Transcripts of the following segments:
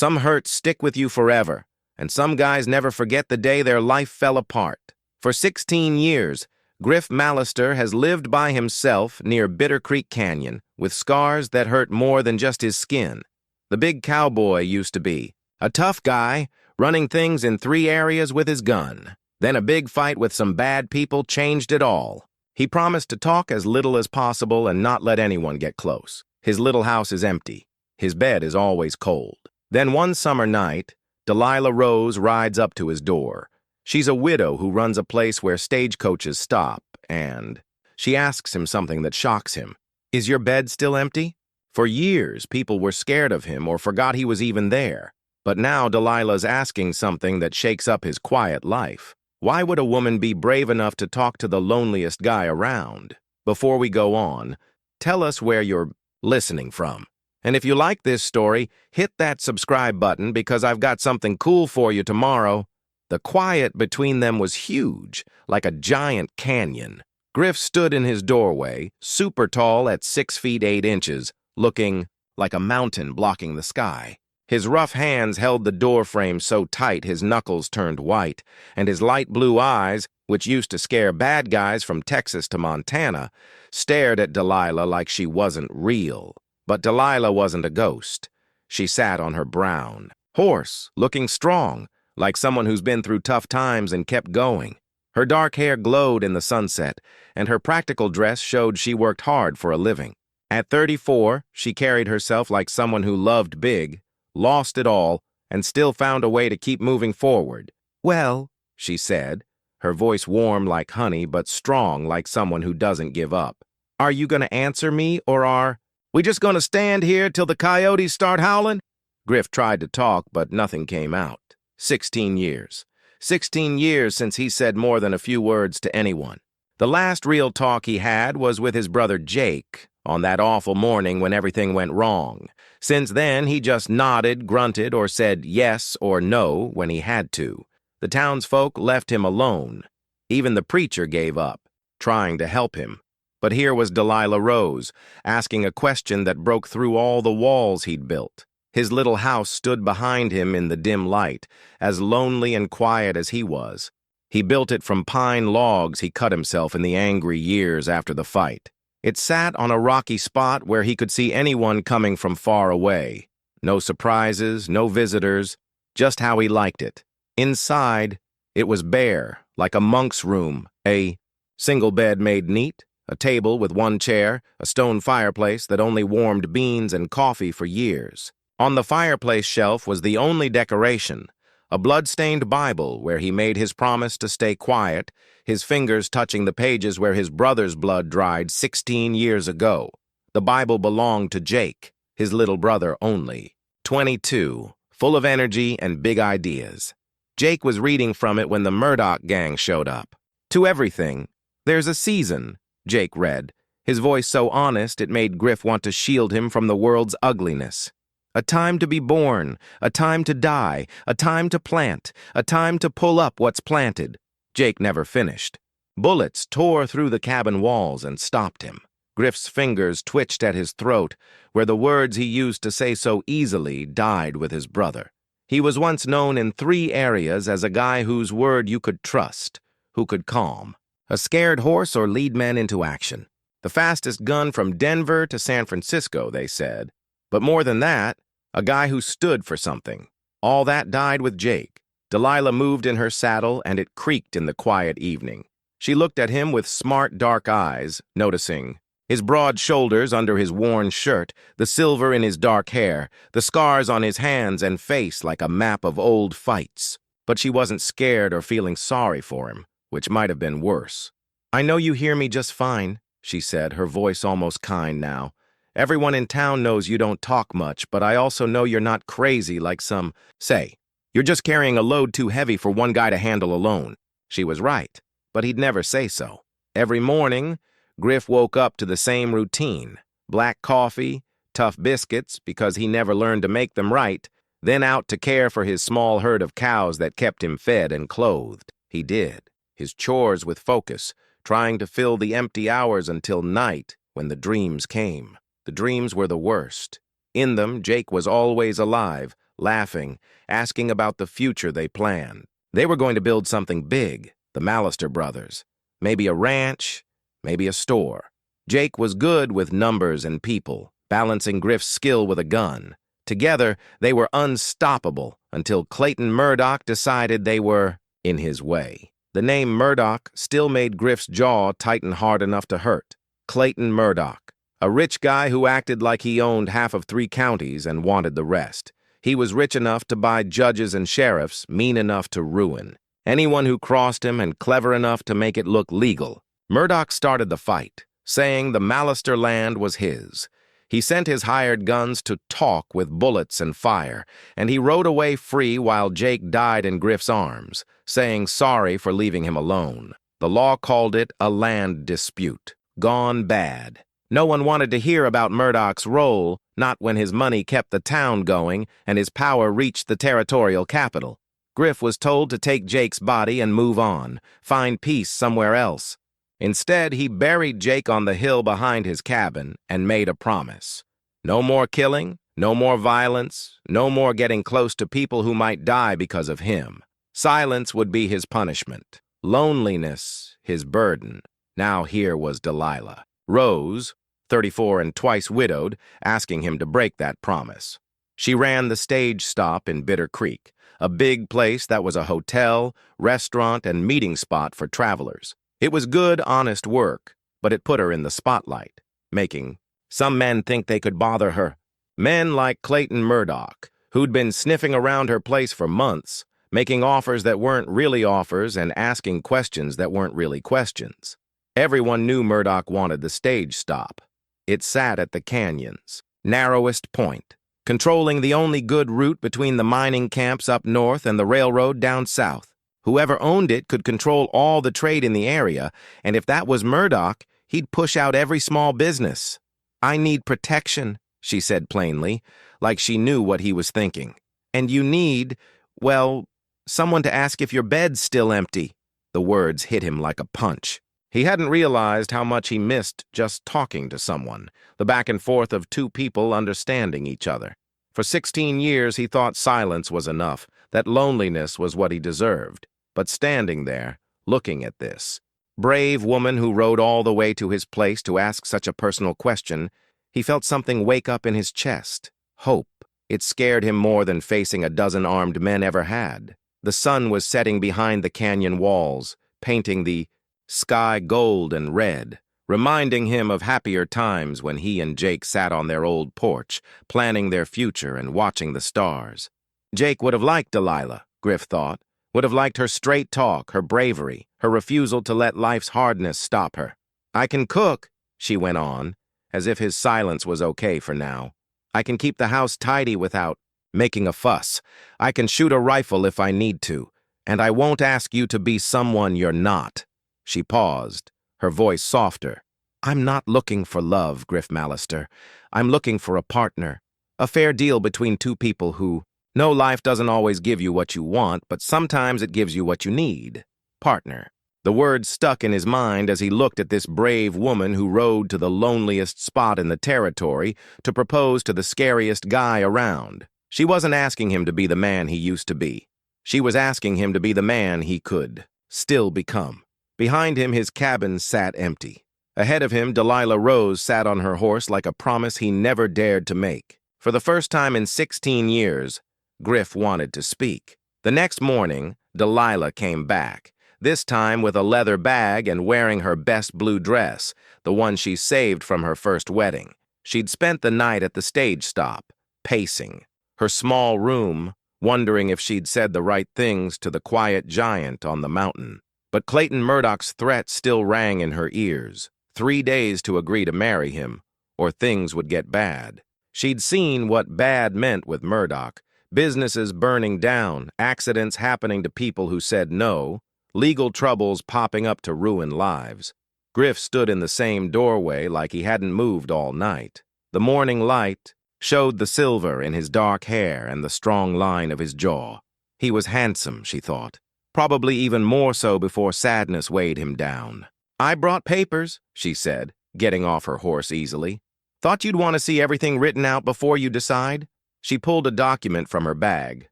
Some hurts stick with you forever, and some guys never forget the day their life fell apart. For 16 years, Griff Mallister has lived by himself near Bitter Creek Canyon, with scars that hurt more than just his skin. The big cowboy used to be a tough guy, running things in 3 areas with his gun. Then a big fight with some bad people changed it all. He promised to talk as little as possible and not let anyone get close. His little house is empty. His bed is always cold. Then one summer night, Delilah Rose rides up to his door. She's a widow who runs a place where stagecoaches stop, and she asks him something that shocks him. "Is your bed still empty?" For years, people were scared of him or forgot he was even there. But now Delilah's asking something that shakes up his quiet life. Why would a woman be brave enough to talk to the loneliest guy around? Before we go on, tell us where you're listening from. And if you like this story, hit that subscribe button because I've got something cool for you tomorrow. The quiet between them was huge, like a giant canyon. Griff stood in his doorway, super tall at 6 feet 8 inches, looking like a mountain blocking the sky. His rough hands held the door frame so tight his knuckles turned white, and his light blue eyes, which used to scare bad guys from Texas to Montana, stared at Delilah like she wasn't real. But Delilah wasn't a ghost. She sat on her brown horse, looking strong, like someone who's been through tough times and kept going. Her dark hair glowed in the sunset, and her practical dress showed she worked hard for a living. At 34, she carried herself like someone who loved big, lost it all, and still found a way to keep moving forward. "Well," she said, her voice warm like honey but strong like someone who doesn't give up. "Are you going to answer me, or are we just going to stand here till the coyotes start howling?" Griff tried to talk, but nothing came out. 16 years. 16 years since he said more than a few words to anyone. The last real talk he had was with his brother Jake, on that awful morning when everything went wrong. Since then, he just nodded, grunted, or said yes or no when he had to. The townsfolk left him alone. Even the preacher gave up, trying to help him. But here was Delilah Rose, asking a question that broke through all the walls he'd built. His little house stood behind him in the dim light, as lonely and quiet as he was. He built it from pine logs he cut himself in the angry years after the fight. It sat on a rocky spot where he could see anyone coming from far away. No surprises, no visitors, just how he liked it. Inside, it was bare, like a monk's room, a single bed made neat, a table with 1 chair, a stone fireplace that only warmed beans and coffee for years. On the fireplace shelf was the only decoration, a blood-stained Bible where he made his promise to stay quiet, his fingers touching the pages where his brother's blood dried 16 years ago. The Bible belonged to Jake, his little brother only. 22, full of energy and big ideas. Jake was reading from it when the Murdoch gang showed up. "To everything, there's a season," Jake read, his voice so honest it made Griff want to shield him from the world's ugliness. "A time to be born, a time to die, a time to plant, a time to pull up what's planted." Jake never finished. Bullets tore through the cabin walls and stopped him. Griff's fingers twitched at his throat, where the words he used to say so easily died with his brother. He was once known in 3 areas as a guy whose word you could trust, who could calm a scared horse or lead men into action. The fastest gun from Denver to San Francisco, they said. But more than that, a guy who stood for something. All that died with Jake. Delilah moved in her saddle, and it creaked in the quiet evening. She looked at him with smart, dark eyes, noticing his broad shoulders under his worn shirt, the silver in his dark hair, the scars on his hands and face like a map of old fights. But she wasn't scared or feeling sorry for him, which might have been worse. "I know you hear me just fine," she said, her voice almost kind now. "Everyone in town knows you don't talk much, but I also know you're not crazy like some say. You're just carrying a load too heavy for one guy to handle alone." She was right, but he'd never say so. Every morning, Griff woke up to the same routine. Black coffee, tough biscuits, because he never learned to make them right, then out to care for his small herd of cows that kept him fed and clothed. He did his chores with focus, trying to fill the empty hours until night when the dreams came. The dreams were the worst. In them, Jake was always alive, laughing, asking about the future they planned. They were going to build something big, the Mallister brothers. Maybe a ranch, maybe a store. Jake was good with numbers and people, balancing Griff's skill with a gun. Together, they were unstoppable until Clayton Murdoch decided they were in his way. The name Murdoch still made Griff's jaw tighten hard enough to hurt. Clayton Murdoch, a rich guy who acted like he owned half of 3 counties and wanted the rest. He was rich enough to buy judges and sheriffs, mean enough to ruin anyone who crossed him, and clever enough to make it look legal. Murdoch started the fight, saying the Mallister land was his. He sent his hired guns to talk with bullets and fire, and he rode away free while Jake died in Griff's arms, saying sorry for leaving him alone. The law called it a land dispute, gone bad. No one wanted to hear about Murdoch's role, not when his money kept the town going and his power reached the territorial capital. Griff was told to take Jake's body and move on, find peace somewhere else. Instead, he buried Jake on the hill behind his cabin and made a promise. No more killing, no more violence, no more getting close to people who might die because of him. Silence would be his punishment. Loneliness, his burden. Now here was Delilah. Rose, 34 and twice widowed, asking him to break that promise. She ran the stage stop in Bitter Creek, a big place that was a hotel, restaurant, and meeting spot for travelers. It was good, honest work, but it put her in the spotlight, making some men think they could bother her. Men like Clayton Murdoch, who'd been sniffing around her place for months, making offers that weren't really offers and asking questions that weren't really questions. Everyone knew Murdoch wanted the stage stop. It sat at the canyon's narrowest point, controlling the only good route between the mining camps up north and the railroad down south. Whoever owned it could control all the trade in the area, and if that was Murdoch, he'd push out every small business. "I need protection," she said plainly, like she knew what he was thinking. "And you need, well, someone to ask if your bed's still empty." The words hit him like a punch. He hadn't realized how much he missed just talking to someone, the back and forth of 2 people understanding each other. For 16 years, he thought silence was enough, that loneliness was what he deserved. But standing there, looking at this brave woman who rode all the way to his place to ask such a personal question, he felt something wake up in his chest. Hope. It scared him more than facing a dozen armed men ever had. The sun was setting behind the canyon walls, painting the sky gold and red, reminding him of happier times when he and Jake sat on their old porch, planning their future and watching the stars. Jake would have liked Delilah, Griff thought, would have liked her straight talk, her bravery, her refusal to let life's hardness stop her. "I can cook," she went on, as if his silence was okay for now. "I can keep the house tidy without making a fuss. I can shoot a rifle if I need to, and I won't ask you to be someone you're not." She paused, her voice softer. "I'm not looking for love, Griff Mallister. I'm looking for a partner, a fair deal between 2 people who know life doesn't always give you what you want, but sometimes it gives you what you need. Partner." The words stuck in his mind as he looked at this brave woman who rode to the loneliest spot in the territory to propose to the scariest guy around. She wasn't asking him to be the man he used to be. She was asking him to be the man he could still become. Behind him, his cabin sat empty. Ahead of him, Delilah Rose sat on her horse like a promise he never dared to make. For the first time in 16 years, Griff wanted to speak. The next morning, Delilah came back, this time with a leather bag and wearing her best blue dress, the one she saved from her first wedding. She'd spent the night at the stage stop, pacing her small room, wondering if she'd said the right things to the quiet giant on the mountain. But Clayton Murdoch's threat still rang in her ears. 3 days to agree to marry him, or things would get bad. She'd seen what bad meant with Murdoch. Businesses burning down, accidents happening to people who said no, legal troubles popping up to ruin lives. Griff stood in the same doorway like he hadn't moved all night. The morning light showed the silver in his dark hair and the strong line of his jaw. He was handsome, she thought, probably even more so before sadness weighed him down. "I brought papers," she said, getting off her horse easily. "Thought you'd want to see everything written out before you decide." She pulled a document from her bag,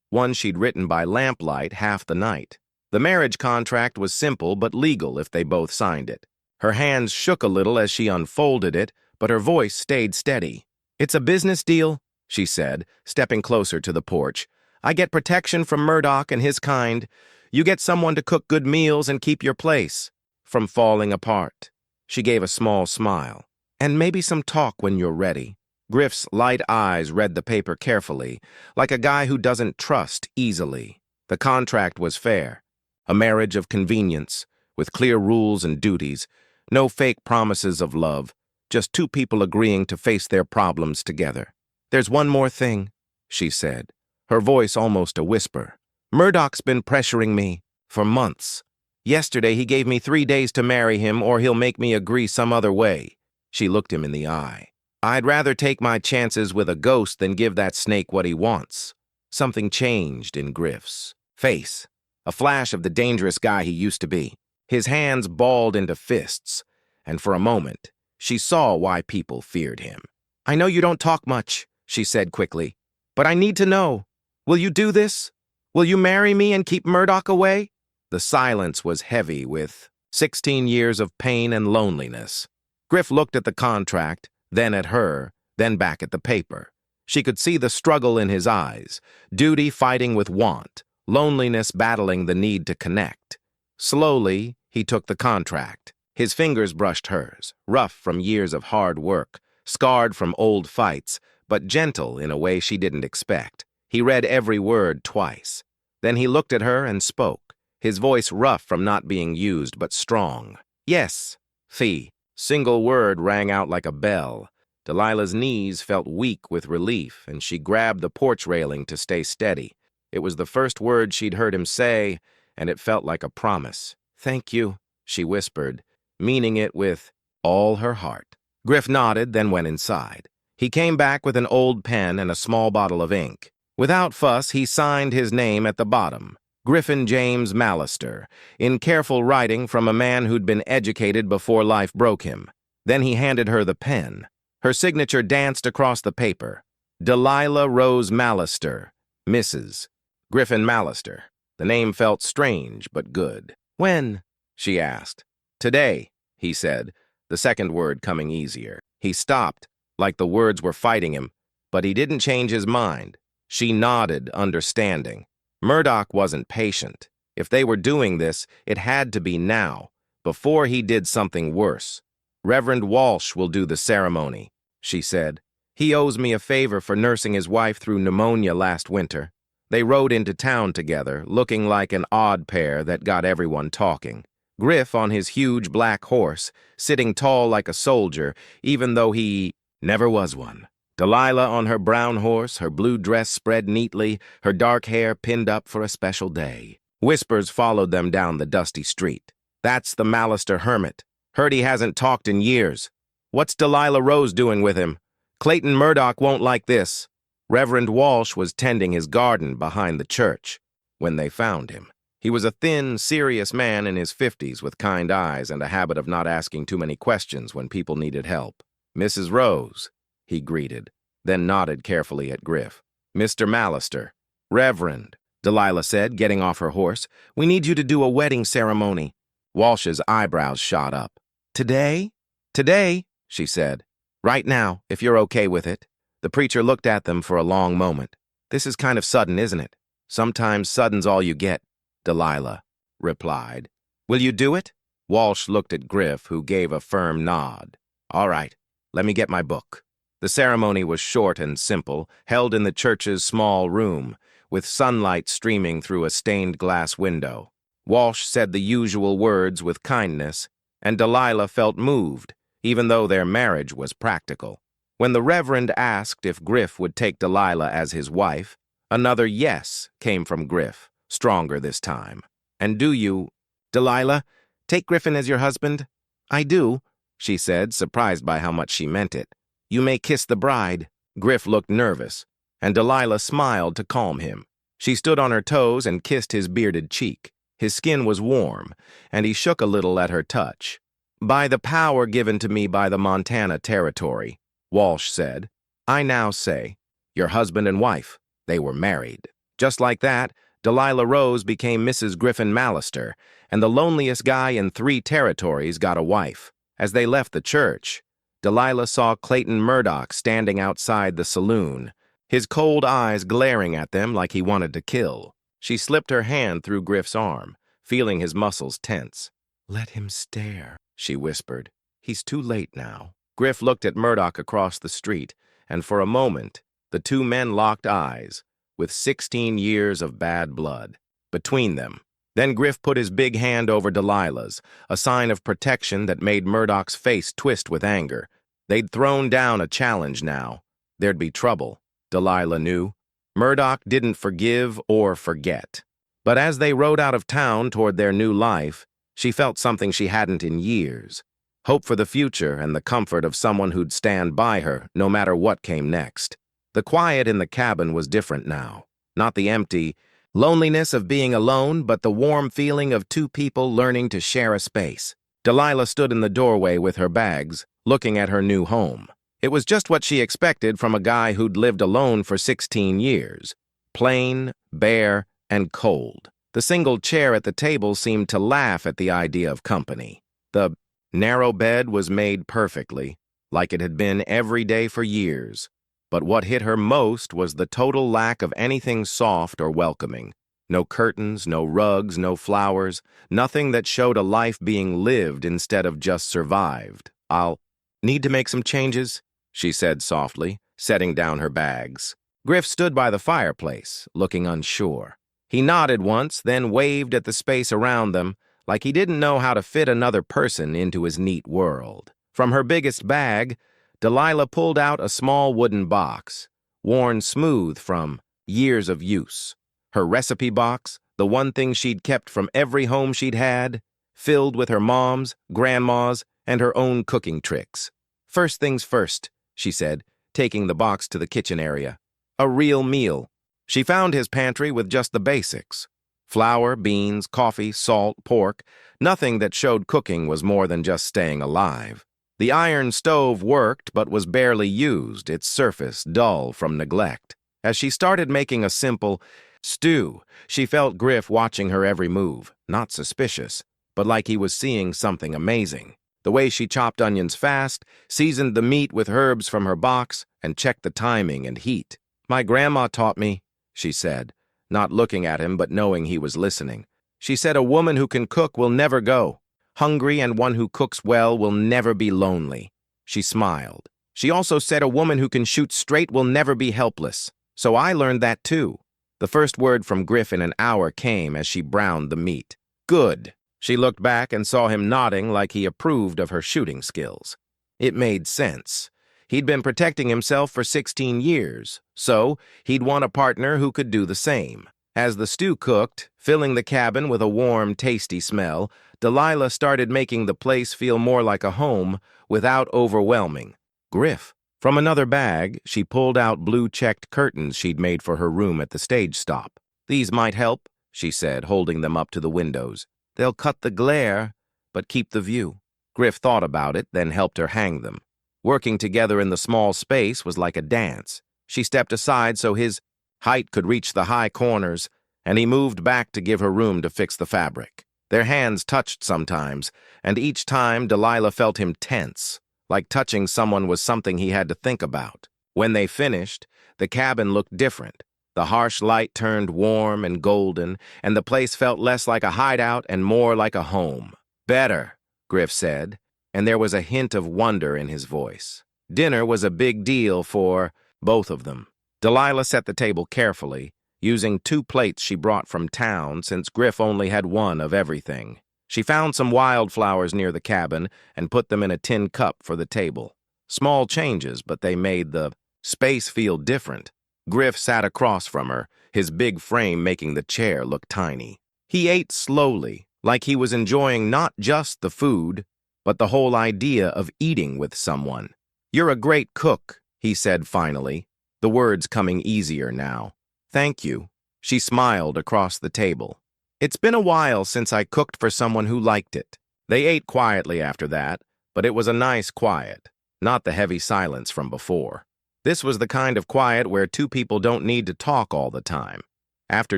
one she'd written by lamplight half the night. The marriage contract was simple but legal if they both signed it. Her hands shook a little as she unfolded it, but her voice stayed steady. "It's a business deal," she said, stepping closer to the porch. "I get protection from Murdoch and his kind. You get someone to cook good meals and keep your place from falling apart." She gave a small smile. "And maybe some talk when you're ready." Griff's light eyes read the paper carefully, like a guy who doesn't trust easily. The contract was fair. A marriage of convenience, with clear rules and duties, no fake promises of love, just two people agreeing to face their problems together. "There's one more thing," she said, her voice almost a whisper. "Murdoch's been pressuring me for months. Yesterday he gave me 3 days to marry him or he'll make me agree some other way." She looked him in the eye. "I'd rather take my chances with a ghost than give that snake what he wants." Something changed in Griff's face, a flash of the dangerous guy he used to be. His hands balled into fists, and for a moment, she saw why people feared him. "I know you don't talk much," she said quickly, "but I need to know. Will you do this? Will you marry me and keep Murdoch away?" The silence was heavy with 16 years of pain and loneliness. Griff looked at the contract, then at her, then back at the paper. She could see the struggle in his eyes, duty fighting with want, loneliness battling the need to connect. Slowly, he took the contract. His fingers brushed hers, rough from years of hard work, scarred from old fights, but gentle in a way she didn't expect. He read every word twice. Then he looked at her and spoke, his voice rough from not being used but strong. "Yes, Fee." Single word rang out like a bell. Delilah's knees felt weak with relief, and she grabbed the porch railing to stay steady. It was the first word she'd heard him say, and it felt like a promise. "Thank you," she whispered, meaning it with all her heart. Griff nodded, then went inside. He came back with an old pen and a small bottle of ink. Without fuss, he signed his name at the bottom, Griffin James Mallister, in careful writing from a man who'd been educated before life broke him. Then he handed her the pen. Her signature danced across the paper. Delilah Rose Mallister, Mrs. Griffin Mallister. The name felt strange, but good. "When?" she asked. "Today," he said, the second word coming easier. He stopped, like the words were fighting him, but he didn't change his mind. She nodded, understanding. Murdoch wasn't patient. If they were doing this, it had to be now, before he did something worse. "Reverend Walsh will do the ceremony," she said. "He owes me a favor for nursing his wife through pneumonia last winter." They rode into town together, looking like an odd pair that got everyone talking. Griff on his huge black horse, sitting tall like a soldier, even though he never was one. Delilah on her brown horse, her blue dress spread neatly, her dark hair pinned up for a special day. Whispers followed them down the dusty street. "That's the Mallister hermit. Heard he hasn't talked in years. What's Delilah Rose doing with him? Clayton Murdoch won't like this." Reverend Walsh was tending his garden behind the church when they found him. He was a thin, serious man in his 50s with kind eyes and a habit of not asking too many questions when people needed help. "Mrs. Rose," he greeted, then nodded carefully at Griff. "Mr. Mallister." "Reverend," Delilah said, getting off her horse, "we need you to do a wedding ceremony." Walsh's eyebrows shot up. "Today?" "Today," she said. "Right now, if you're okay with it." The preacher looked at them for a long moment. "This is kind of sudden, isn't it?" "Sometimes sudden's all you get," Delilah replied. "Will you do it?" Walsh looked at Griff, who gave a firm nod. "All right, let me get my book." The ceremony was short and simple, held in the church's small room, with sunlight streaming through a stained glass window. Walsh said the usual words with kindness, and Delilah felt moved, even though their marriage was practical. When the Reverend asked if Griff would take Delilah as his wife, another yes came from Griff, stronger this time. "And do you, Delilah, take Griffin as your husband?" "I do," she said, surprised by how much she meant it. "You may kiss the bride." Griff looked nervous, and Delilah smiled to calm him. She stood on her toes and kissed his bearded cheek. His skin was warm, and he shook a little at her touch. "By the power given to me by the Montana Territory," Walsh said, "I now say, Your husband and wife. They were married. Just like that, Delilah Rose became Mrs. Griffin Mallister, and the loneliest guy in 3 territories got a wife. As they left the church, Delilah saw Clayton Murdoch standing outside the saloon, his cold eyes glaring at them like he wanted to kill. She slipped her hand through Griff's arm, feeling his muscles tense. "Let him stare," she whispered. "He's too late now." Griff looked at Murdoch across the street, and for a moment, the 2 men locked eyes, with 16 years of bad blood between them. Then Griff put his big hand over Delilah's, a sign of protection that made Murdoch's face twist with anger. They'd thrown down a challenge now. There'd be trouble, Delilah knew. Murdoch didn't forgive or forget. But as they rode out of town toward their new life, she felt something she hadn't in years. Hope for the future and the comfort of someone who'd stand by her no matter what came next. The quiet in the cabin was different now. Not the empty loneliness of being alone, but the warm feeling of 2 people learning to share a space. Delilah stood in the doorway with her bags, looking at her new home. It was just what she expected from a guy who'd lived alone for 16 years. Plain, bare, and cold. The single chair at the table seemed to laugh at the idea of company. The narrow bed was made perfectly, like it had been every day for years. But what hit her most was the total lack of anything soft or welcoming. No curtains, no rugs, no flowers, nothing that showed a life being lived instead of just survived. "I'll need to make some changes," she said softly, setting down her bags. Griff stood by the fireplace, looking unsure. He nodded once, then waved at the space around them, like he didn't know how to fit another person into his neat world. From her biggest bag, Delilah pulled out a small wooden box, worn smooth from years of use. Her recipe box, the one thing she'd kept from every home she'd had, filled with her mom's, grandma's, and her own cooking tricks. "First things first," she said, taking the box to the kitchen area. "A real meal." She found his pantry with just the basics. Flour, beans, coffee, salt, pork. Nothing that showed cooking was more than just staying alive. The iron stove worked but was barely used, its surface dull from neglect. As she started making a simple stew, she felt Griff watching her every move, not suspicious, but like he was seeing something amazing. The way she chopped onions fast, seasoned the meat with herbs from her box, and checked the timing and heat. "My grandma taught me," she said, not looking at him but knowing he was listening. "She said a woman who can cook will never go hungry, and one who cooks well will never be lonely." She smiled. "She also said a woman who can shoot straight will never be helpless. So I learned that too." The first word from Griff in an hour came as she browned the meat. "Good." She looked back and saw him nodding like he approved of her shooting skills. It made sense. He'd been protecting himself for 16 years, so he'd want a partner who could do the same. As the stew cooked, filling the cabin with a warm, tasty smell, Delilah started making the place feel more like a home without overwhelming. Griff. From another bag, she pulled out blue-checked curtains she'd made for her room at the stage stop. "These might help," she said, holding them up to the windows. "They'll cut the glare, but keep the view." Griff thought about it, then helped her hang them. Working together in the small space was like a dance. She stepped aside so his height could reach the high corners, and he moved back to give her room to fix the fabric. Their hands touched sometimes, and each time Delilah felt him tense, like touching someone was something he had to think about. When they finished, the cabin looked different. The harsh light turned warm and golden, and the place felt less like a hideout and more like a home. "Better," Griff said, and there was a hint of wonder in his voice. Dinner was a big deal for both of them. Delilah set the table carefully, using 2 plates she brought from town since Griff only had one of everything. She found some wildflowers near the cabin and put them in a tin cup for the table. Small changes, but they made the space feel different. Griff sat across from her, his big frame making the chair look tiny. He ate slowly, like he was enjoying not just the food, but the whole idea of eating with someone. "You're a great cook," he said finally, the words coming easier now. "Thank you." She smiled across the table. "It's been a while since I cooked for someone who liked it." They ate quietly after that, but it was a nice quiet, not the heavy silence from before. This was the kind of quiet where two people don't need to talk all the time. After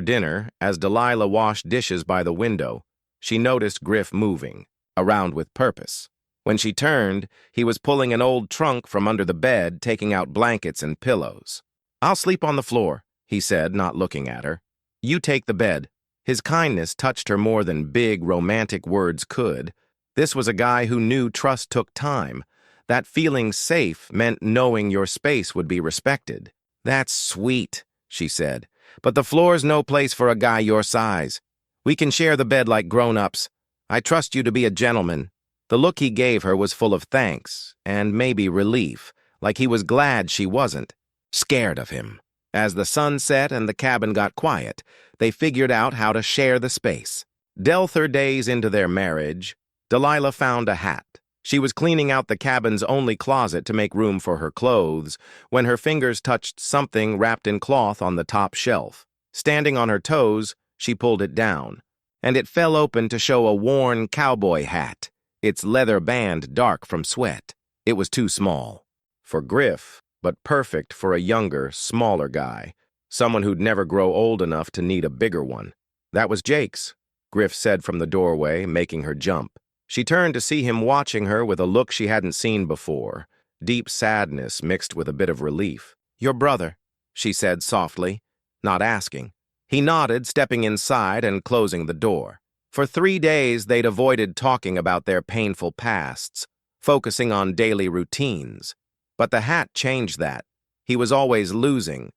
dinner, as Delilah washed dishes by the window, she noticed Griff moving, around with purpose. When she turned, he was pulling an old trunk from under the bed, taking out blankets and pillows. "I'll sleep on the floor," he said, not looking at her. "You take the bed." His kindness touched her more than big, romantic words could. This was a guy who knew trust took time. That feeling safe meant knowing your space would be respected. "That's sweet," she said, "but the floor's no place for a guy your size. We can share the bed like grown-ups. I trust you to be a gentleman." The look he gave her was full of thanks, and maybe relief, like he was glad she wasn't scared of him. As the sun set and the cabin got quiet, they figured out how to share the space. Delther days into their marriage, Delilah found a hat. She was cleaning out the cabin's only closet to make room for her clothes when her fingers touched something wrapped in cloth on the top shelf. Standing on her toes, she pulled it down, and it fell open to show a worn cowboy hat, its leather band dark from sweat. It was too small for Griff, but perfect for a younger, smaller guy, someone who'd never grow old enough to need a bigger one. "That was Jake's," Griff said from the doorway, making her jump. She turned to see him watching her with a look she hadn't seen before, deep sadness mixed with a bit of relief. "Your brother," she said softly, not asking. He nodded, stepping inside and closing the door. For 3 days, they'd avoided talking about their painful pasts, focusing on daily routines. But the hat changed that. He was always losing.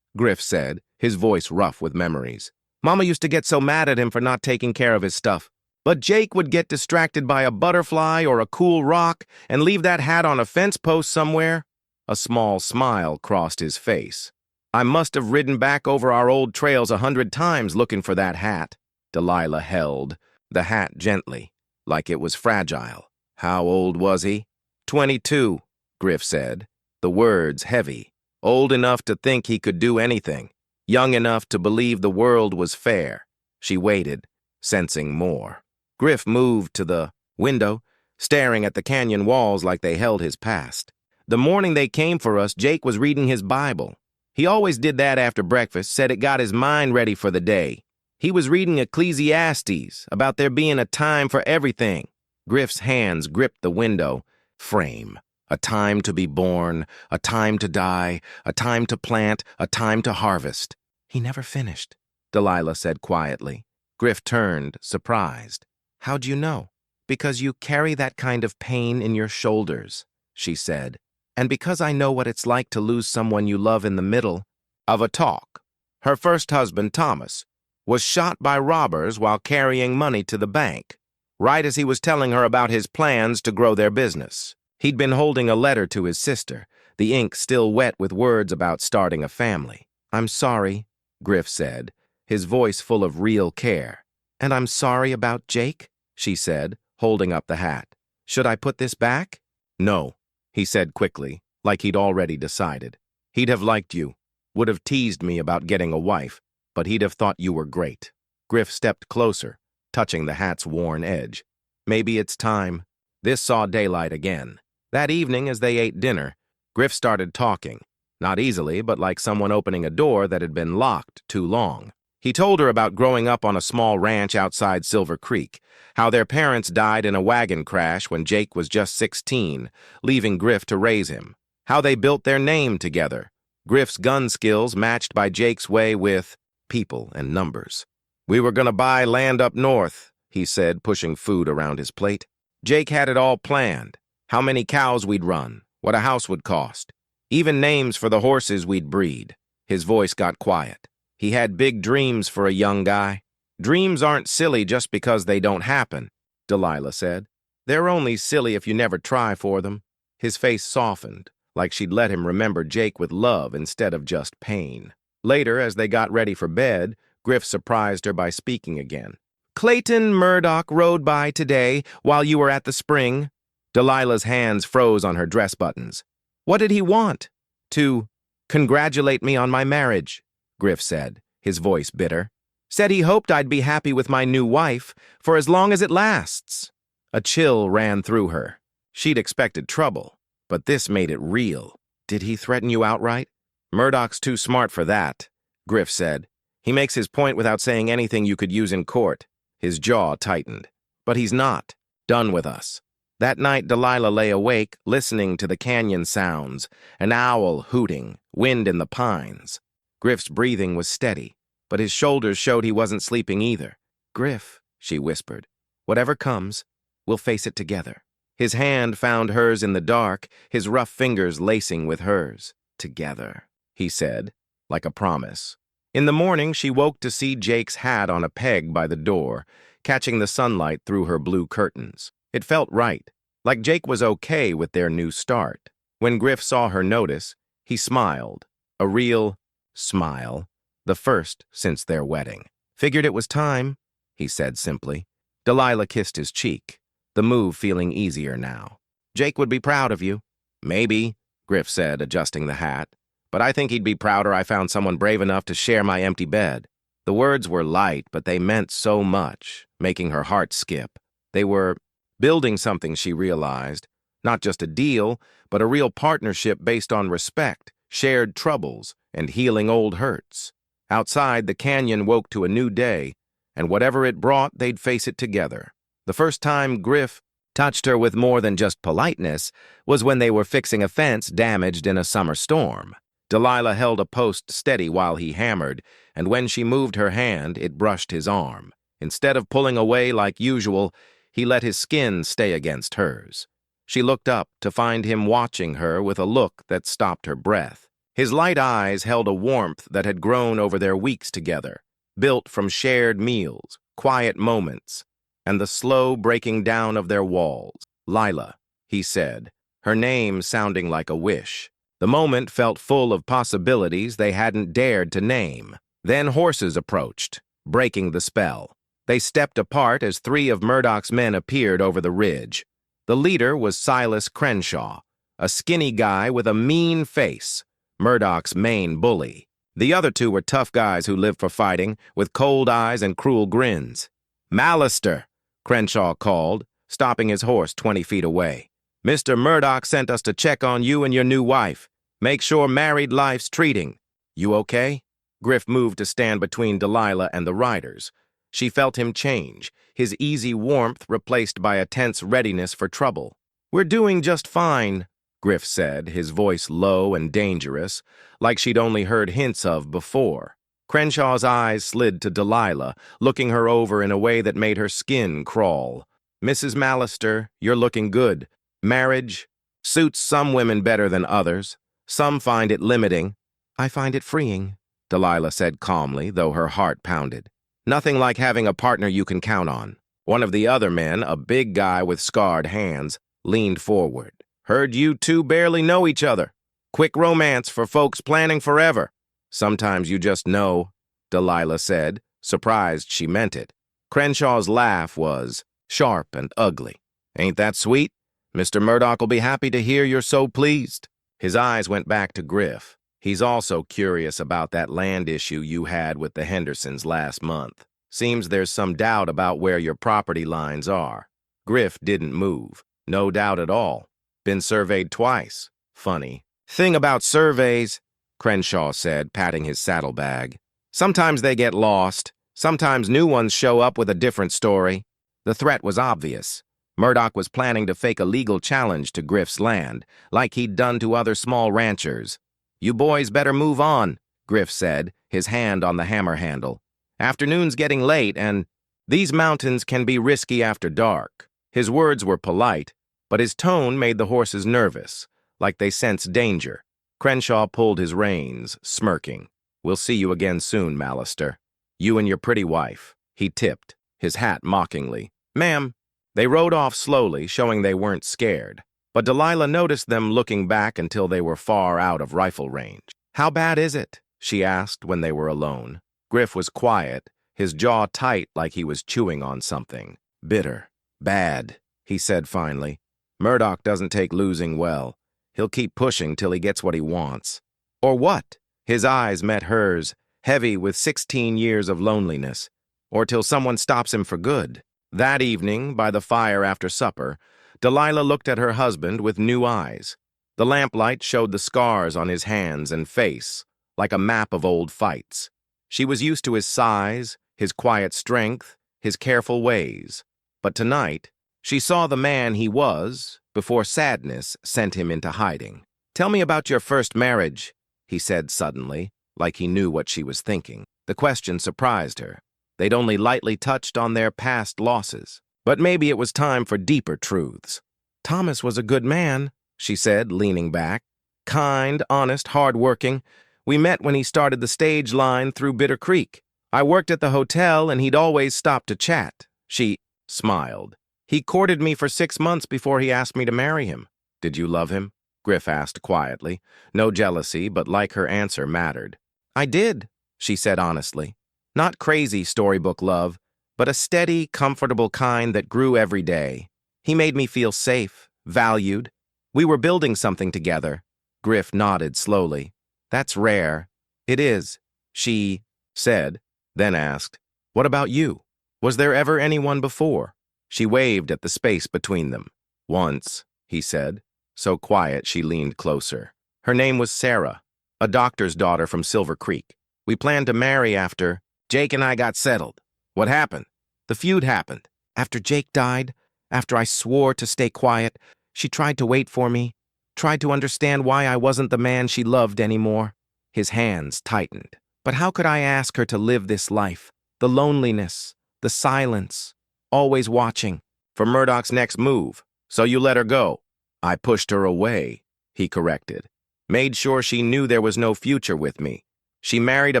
Griff said, his voice rough with memories. "Mama used to get so mad at him for not taking care of his stuff. But Jake would get distracted by a butterfly or a cool rock and leave that hat on a fence post somewhere." A small smile crossed his face. "I must have ridden back over our old trails 100 times looking for that hat." Delilah held the hat gently, like it was fragile. "How old was he?" 22, Griff said, the words heavy. "Old enough to think he could do anything. Young enough to believe the world was fair." She waited, sensing more. Griff moved to the window, staring at the canyon walls like they held his past. "The morning they came for us, Jake was reading his Bible. He always did that after breakfast, said it got his mind ready for the day. He was reading Ecclesiastes, about there being a time for everything." Griff's hands gripped the window frame. A time to be born, a time to die, a time to plant, a time to harvest. "He never finished," Delilah said quietly. Griff turned, surprised. "How'd you know?" "Because you carry that kind of pain in your shoulders," she said. "And because I know what it's like to lose someone you love in the middle of a talk." Her first husband, Thomas, was shot by robbers while carrying money to the bank, right as he was telling her about his plans to grow their business. He'd been holding a letter to his sister, the ink still wet with words about starting a family. "I'm sorry," Griff said, his voice full of real care. "And I'm sorry about Jake," she said, holding up the hat. "Should I put this back?" "No," he said quickly, like he'd already decided. "He'd have liked you, would have teased me about getting a wife, but he'd have thought you were great." Griff stepped closer, touching the hat's worn edge. "Maybe it's time." This saw daylight again. That evening, as they ate dinner, Griff started talking, not easily, but like someone opening a door that had been locked too long. He told her about growing up on a small ranch outside Silver Creek, how their parents died in a wagon crash when Jake was just 16, leaving Griff to raise him, how they built their name together, Griff's gun skills matched by Jake's way with people and numbers. "We were gonna buy land up north," he said, pushing food around his plate. "Jake had it all planned. How many cows we'd run, what a house would cost, even names for the horses we'd breed." His voice got quiet. He had big dreams for a young guy. "Dreams aren't silly just because they don't happen," Delilah said. "They're only silly if you never try for them." His face softened, like she'd let him remember Jake with love instead of just pain. Later, as they got ready for bed, Griff surprised her by speaking again. "Clayton Murdoch rode by today while you were at the spring." Delilah's hands froze on her dress buttons. "What did he want?" "To congratulate me on my marriage," Griff said, his voice bitter. "Said he hoped I'd be happy with my new wife for as long as it lasts." A chill ran through her. She'd expected trouble, but this made it real. Did he threaten you outright? Murdoch's too smart for that, Griff said. He makes his point without saying anything you could use in court. His jaw tightened. But he's not. Done with us. That night, Delilah lay awake, listening to the canyon sounds, an owl hooting, wind in the pines. Griff's breathing was steady, but his shoulders showed he wasn't sleeping either. Griff, she whispered, whatever comes, we'll face it together. His hand found hers in the dark, his rough fingers lacing with hers. Together, he said, like a promise. In the morning, she woke to see Jake's hat on a peg by the door, catching the sunlight through her blue curtains. It felt right, like Jake was okay with their new start. When Griff saw her notice, he smiled. A real smile, the first since their wedding. Figured it was time, he said simply. Delilah kissed his cheek, the move feeling easier now. Jake would be proud of you. Maybe, Griff said, adjusting the hat. But I think he'd be prouder I found someone brave enough to share my empty bed. The words were light, but they meant so much, making her heart skip. They were building something, she realized. Not just a deal, but a real partnership based on respect, shared troubles, and healing old hurts. Outside, the canyon woke to a new day, and whatever it brought, they'd face it together. The first time Griff touched her with more than just politeness was when they were fixing a fence damaged in a summer storm. Delilah held a post steady while he hammered, and when she moved her hand, it brushed his arm. Instead of pulling away like usual, he let his skin stay against hers. She looked up to find him watching her with a look that stopped her breath. His light eyes held a warmth that had grown over their weeks together, built from shared meals, quiet moments, and the slow breaking down of their walls. Lila, he said, her name sounding like a wish. The moment felt full of possibilities they hadn't dared to name. Then horses approached, breaking the spell. They stepped apart as 3 of Murdoch's men appeared over the ridge. The leader was Silas Crenshaw, a skinny guy with a mean face, Murdoch's main bully. The other 2 were tough guys who lived for fighting, with cold eyes and cruel grins. "Mallister," Crenshaw called, stopping his horse 20 feet away. "Mr. Murdoch sent us to check on you and your new wife. Make sure married life's treating. You okay?" Griff moved to stand between Delilah and the riders. She felt him change, his easy warmth replaced by a tense readiness for trouble. "We're doing just fine," Griff said, his voice low and dangerous, like she'd only heard hints of before. Crenshaw's eyes slid to Delilah, looking her over in a way that made her skin crawl. "Mrs. Mallister, you're looking good. Marriage suits some women better than others. Some find it limiting. I find it freeing," Delilah said calmly, though her heart pounded. "Nothing like having a partner you can count on." One of the other men, a big guy with scarred hands, leaned forward. "Heard you 2 barely know each other. Quick romance for folks planning forever." "Sometimes you just know," Delilah said, surprised she meant it. Crenshaw's laugh was sharp and ugly. "Ain't that sweet? Mr. Murdoch will be happy to hear you're so pleased." His eyes went back to Griff. "He's also curious about that land issue you had with the Hendersons last month. Seems there's some doubt about where your property lines are." Griff didn't move. "No doubt at all. Been surveyed twice. Funny. Thing about surveys," Crenshaw said, patting his saddlebag. "Sometimes they get lost. Sometimes new ones show up with a different story." The threat was obvious. Murdoch was planning to fake a legal challenge to Griff's land, like he'd done to other small ranchers. "You boys better move on," Griff said, his hand on the hammer handle. "Afternoon's getting late, and these mountains can be risky after dark." His words were polite, but his tone made the horses nervous, like they sensed danger. Crenshaw pulled his reins, smirking. "We'll see you again soon, Mallister. You and your pretty wife." He tipped, his hat mockingly. "Ma'am." They rode off slowly, showing they weren't scared. But Delilah noticed them looking back until they were far out of rifle range. "How bad is it?" she asked when they were alone. Griff was quiet, his jaw tight like he was chewing on something. "Bitter. Bad," he said finally. "Murdoch doesn't take losing well. He'll keep pushing till he gets what he wants." "Or what?" His eyes met hers, heavy with 16 years of loneliness. "Or till someone stops him for good." That evening, by the fire after supper, Delilah looked at her husband with new eyes. The lamplight showed the scars on his hands and face, like a map of old fights. She was used to his size, his quiet strength, his careful ways. But tonight, she saw the man he was before sadness sent him into hiding. "Tell me about your first marriage," he said suddenly, like he knew what she was thinking. The question surprised her. They'd only lightly touched on their past losses. But maybe it was time for deeper truths. "Thomas was a good man," she said, leaning back. "Kind, honest, hard-working. We met when he started the stage line through Bitter Creek. I worked at the hotel, and he'd always stop to chat." She smiled. "He courted me for 6 months before he asked me to marry him." "Did you love him?" Griff asked quietly. No jealousy, but like her answer mattered. "I did," she said honestly. "Not crazy storybook love, but a steady, comfortable kind that grew every day. He made me feel safe, valued. We were building something together." Griff nodded slowly. "That's rare." "It is," she said, then asked, "What about you? Was there ever anyone before?" She waved at the space between them. "Once," he said, so quiet she leaned closer. "Her name was Sarah, a doctor's daughter from Silver Creek. We planned to marry after Jake and I got settled." "What happened?" "The feud happened. After Jake died, after I swore to stay quiet, she tried to wait for me, tried to understand why I wasn't the man she loved anymore." His hands tightened. "But how could I ask her to live this life? The loneliness, the silence, always watching for Murdoch's next move. So you let her go." "I pushed her away," he corrected. "Made sure she knew there was no future with me. She married a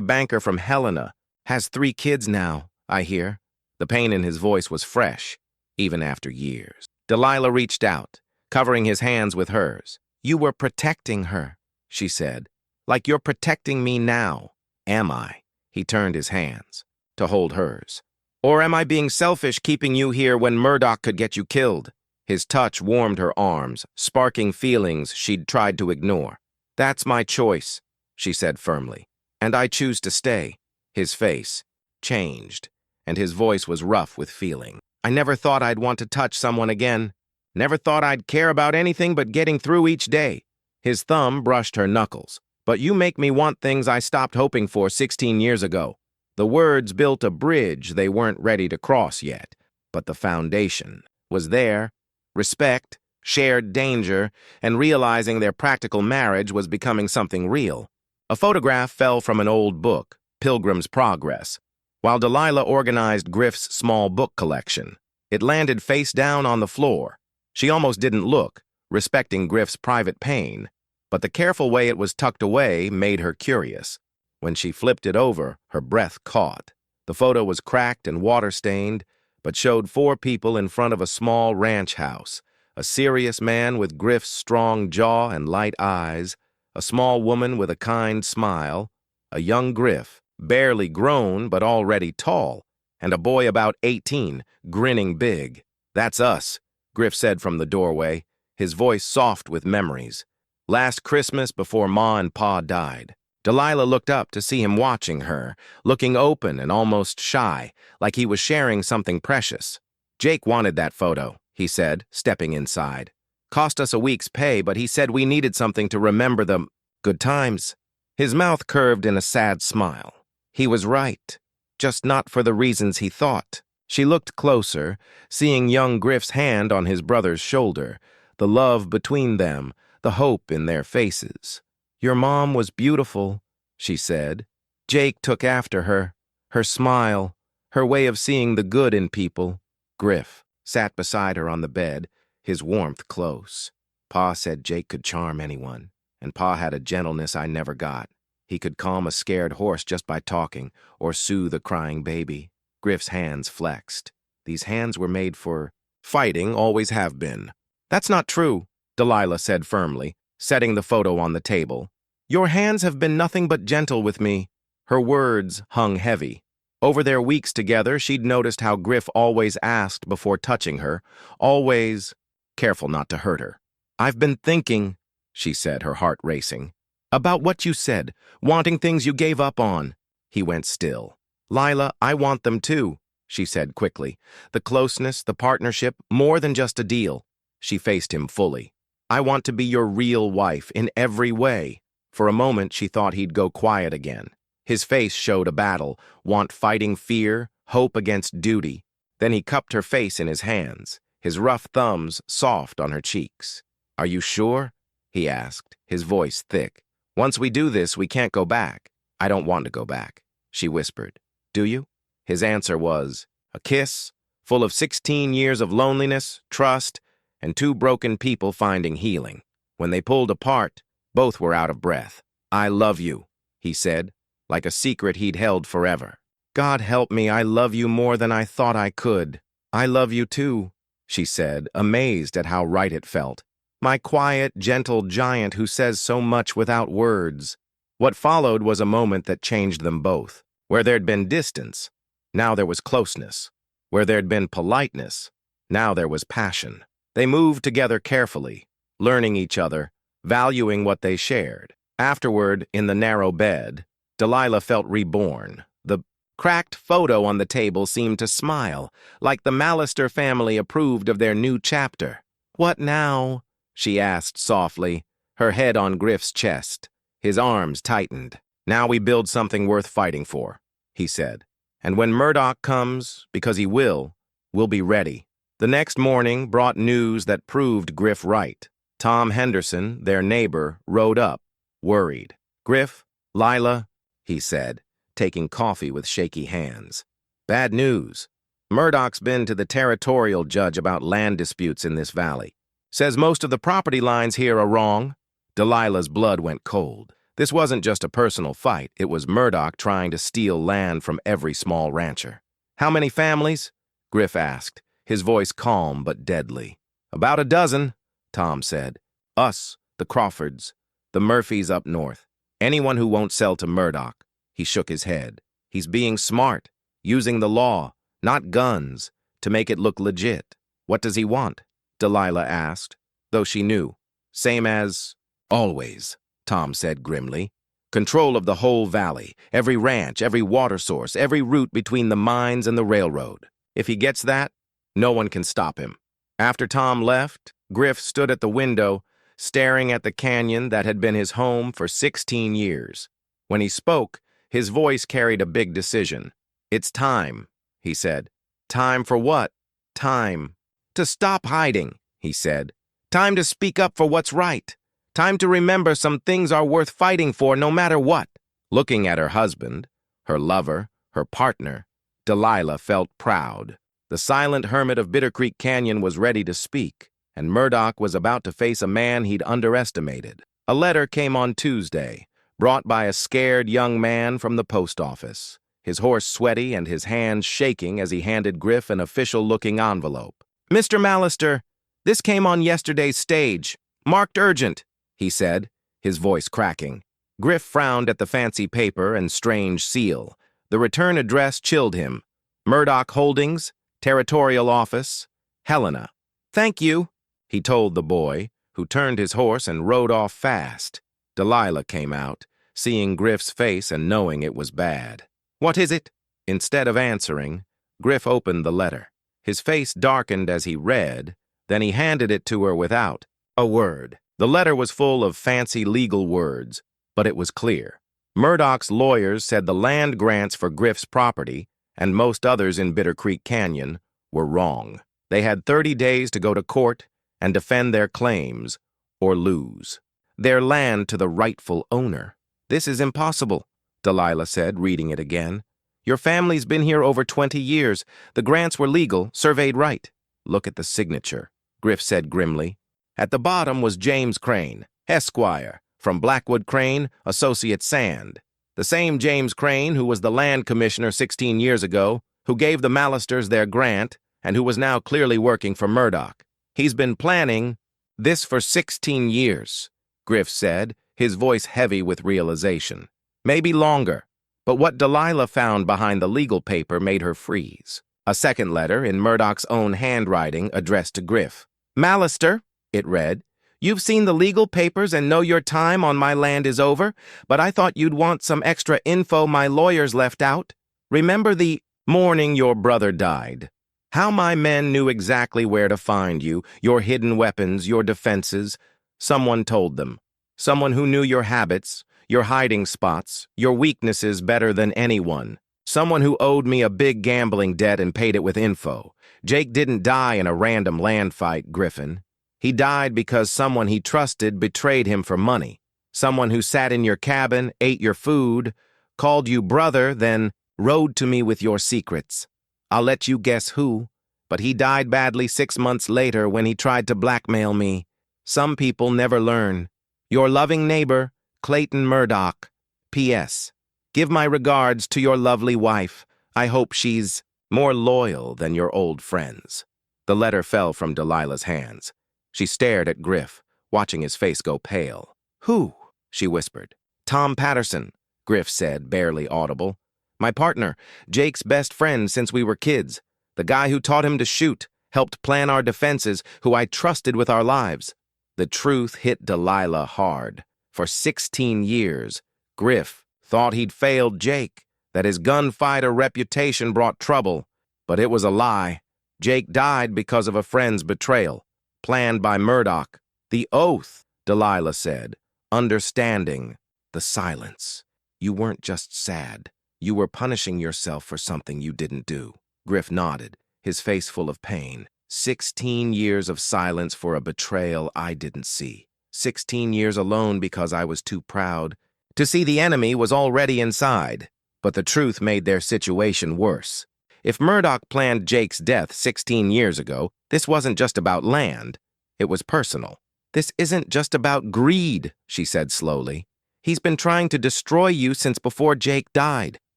banker from Helena, has 3 kids now, I hear." The pain in his voice was fresh, even after years. Delilah reached out, covering his hands with hers. "You were protecting her," she said. "Like you're protecting me now." "Am I?" He turned his hands to hold hers. "Or am I being selfish keeping you here when Murdoch could get you killed?" His touch warmed her arms, sparking feelings she'd tried to ignore. "That's my choice," she said firmly. "And I choose to stay." His face changed, and his voice was rough with feeling. "I never thought I'd want to touch someone again. Never thought I'd care about anything but getting through each day." His thumb brushed her knuckles. "But you make me want things I stopped hoping for 16 years ago." The words built a bridge they weren't ready to cross yet, but the foundation was there. Respect, shared danger, and realizing their practical marriage was becoming something real. A photograph fell from an old book, Pilgrim's Progress, while Delilah organized Griff's small book collection. It landed face down on the floor. She almost didn't look, respecting Griff's private pain, but the careful way it was tucked away made her curious. When she flipped it over, her breath caught. The photo was cracked and water-stained, but showed 4 people in front of a small ranch house: a serious man with Griff's strong jaw and light eyes, a small woman with a kind smile, a young Griff, barely grown but already tall, and a boy about 18, grinning big. "That's us," Griff said from the doorway, his voice soft with memories. "Last Christmas before Ma and Pa died." Delilah looked up to see him watching her, looking open and almost shy, like he was sharing something precious. "Jake wanted that photo," he said, stepping inside. "Cost us a week's pay, but he said we needed something to remember the good times." His mouth curved in a sad smile. He was right, just not for the reasons he thought. She looked closer, seeing young Griff's hand on his brother's shoulder, the love between them, the hope in their faces. "Your mom was beautiful," she said. "Jake took after her. Her smile, her way of seeing the good in people." Griff sat beside her on the bed, his warmth close. "Pa said Jake could charm anyone, and Pa had a gentleness I never got. He could calm a scared horse just by talking, or soothe a crying baby." Griff's hands flexed. These hands were made for fighting, always have been. "That's not true," Delilah said firmly, setting the photo on the table. "Your hands have been nothing but gentle with me." Her words hung heavy. Over their weeks together, she'd noticed how Griff always asked before touching her, always careful not to hurt her. "I've been thinking," she said, her heart racing, "about what you said, wanting things you gave up on." He went still. "Lila, I want them too," she said quickly. "The closeness, the partnership, more than just a deal." She faced him fully. I want to be your real wife in every way. For a moment, she thought he'd go quiet again. His face showed a battle, want fighting fear, hope against duty. Then he cupped her face in his hands, his rough thumbs soft on her cheeks. Are you sure? He asked, his voice thick. Once we do this, we can't go back. I don't want to go back, she whispered. Do you? His answer was a kiss, full of 16 years of loneliness, trust, and two broken people finding healing. When they pulled apart, both were out of breath. I love you, he said, like a secret he'd held forever. God help me, I love you more than I thought I could. I love you too, she said, amazed at how right it felt. My quiet, gentle giant who says so much without words. What followed was a moment that changed them both. Where there'd been distance, now there was closeness. Where there'd been politeness, now there was passion. They moved together carefully, learning each other, valuing what they shared. Afterward, in the narrow bed, Delilah felt reborn. The cracked photo on the table seemed to smile, like the Mallister family approved of their new chapter. What now? She asked softly, her head on Griff's chest. His arms tightened. Now we build something worth fighting for, he said. And when Murdoch comes, because he will, we'll be ready. The next morning brought news that proved Griff right. Tom Henderson, their neighbor, rode up, worried. Griff, Lila, he said, taking coffee with shaky hands. Bad news. Murdoch's been to the territorial judge about land disputes in this valley. Says most of the property lines here are wrong. Delilah's blood went cold. This wasn't just a personal fight. It was Murdoch trying to steal land from every small rancher. How many families? Griff asked, his voice calm but deadly. About a dozen, Tom said. Us, the Crawfords, the Murphys up north. Anyone who won't sell to Murdoch. He shook his head. He's being smart, using the law, not guns, to make it look legit. What does he want? Delilah asked, though she knew. Same as always, Tom said grimly. Control of the whole valley, every ranch, every water source, every route between the mines and the railroad. If he gets that, no one can stop him. After Tom left, Griff stood at the window, staring at the canyon that had been his home for 16 years. When he spoke, his voice carried a big decision. It's time, he said. Time for what? Time to stop hiding, he said. Time to speak up for what's right. Time to remember some things are worth fighting for no matter what. Looking at her husband, her lover, her partner, Delilah felt proud. The silent hermit of Bitter Creek Canyon was ready to speak, and Murdoch was about to face a man he'd underestimated. A letter came on Tuesday, brought by a scared young man from the post office, his horse sweaty and his hands shaking as he handed Griff an official-looking envelope. Mr. Mallister, this came on yesterday's stage. Marked urgent, he said, his voice cracking. Griff frowned at the fancy paper and strange seal. The return address chilled him. Murdoch Holdings, Territorial Office, Helena. Thank you, he told the boy, who turned his horse and rode off fast. Delilah came out, seeing Griff's face and knowing it was bad. What is it? Instead of answering, Griff opened the letter. His face darkened as he read, then he handed it to her without a word. The letter was full of fancy legal words, but it was clear. Murdoch's lawyers said the land grants for Griff's property, and most others in Bitter Creek Canyon, were wrong. They had 30 days to go to court and defend their claims, or lose. Their land to the rightful owner. This is impossible, Delilah said, reading it again. Your family's been here over 20 years. The grants were legal, surveyed right. Look at the signature, Griff said grimly. At the bottom was James Crane, Esquire, from Blackwood Crane, Associate Sand. The same James Crane who was the land commissioner 16 years ago, who gave the Mallisters their grant, and who was now clearly working for Murdoch. He's been planning this for 16 years, Griff said, his voice heavy with realization. Maybe longer. But what Delilah found behind the legal paper made her freeze. A second letter, in Murdoch's own handwriting, addressed to Griff. Mallister, it read, you've seen the legal papers and know your time on my land is over, but I thought you'd want some extra info my lawyers left out. Remember the morning your brother died? How my men knew exactly where to find you, your hidden weapons, your defenses. Someone told them. Someone who knew your habits, your hiding spots, your weaknesses better than anyone. Someone who owed me a big gambling debt and paid it with info. Jake didn't die in a random land fight, Griffin. He died because someone he trusted betrayed him for money. Someone who sat in your cabin, ate your food, called you brother, then rode to me with your secrets. I'll let you guess who, but he died badly 6 months later when he tried to blackmail me. Some people never learn. Your loving neighbor, Clayton Murdoch. P.S. Give my regards to your lovely wife. I hope she's more loyal than your old friends. The letter fell from Delilah's hands. She stared at Griff, watching his face go pale. Who? She whispered. Tom Patterson, Griff said, barely audible. My partner, Jake's best friend since we were kids. The guy who taught him to shoot, helped plan our defenses, who I trusted with our lives. The truth hit Delilah hard. For 16 years, Griff thought he'd failed Jake, that his gunfighter reputation brought trouble. But it was a lie. Jake died because of a friend's betrayal, planned by Murdoch. The oath, Delilah said, understanding the silence. You weren't just sad. You were punishing yourself for something you didn't do. Griff nodded, his face full of pain. 16 years of silence for a betrayal I didn't see. 16 years alone because I was too proud. To see the enemy was already inside, but the truth made their situation worse. If Murdoch planned Jake's death 16 years ago, this wasn't just about land. It was personal. This isn't just about greed, she said slowly. He's been trying to destroy you since before Jake died.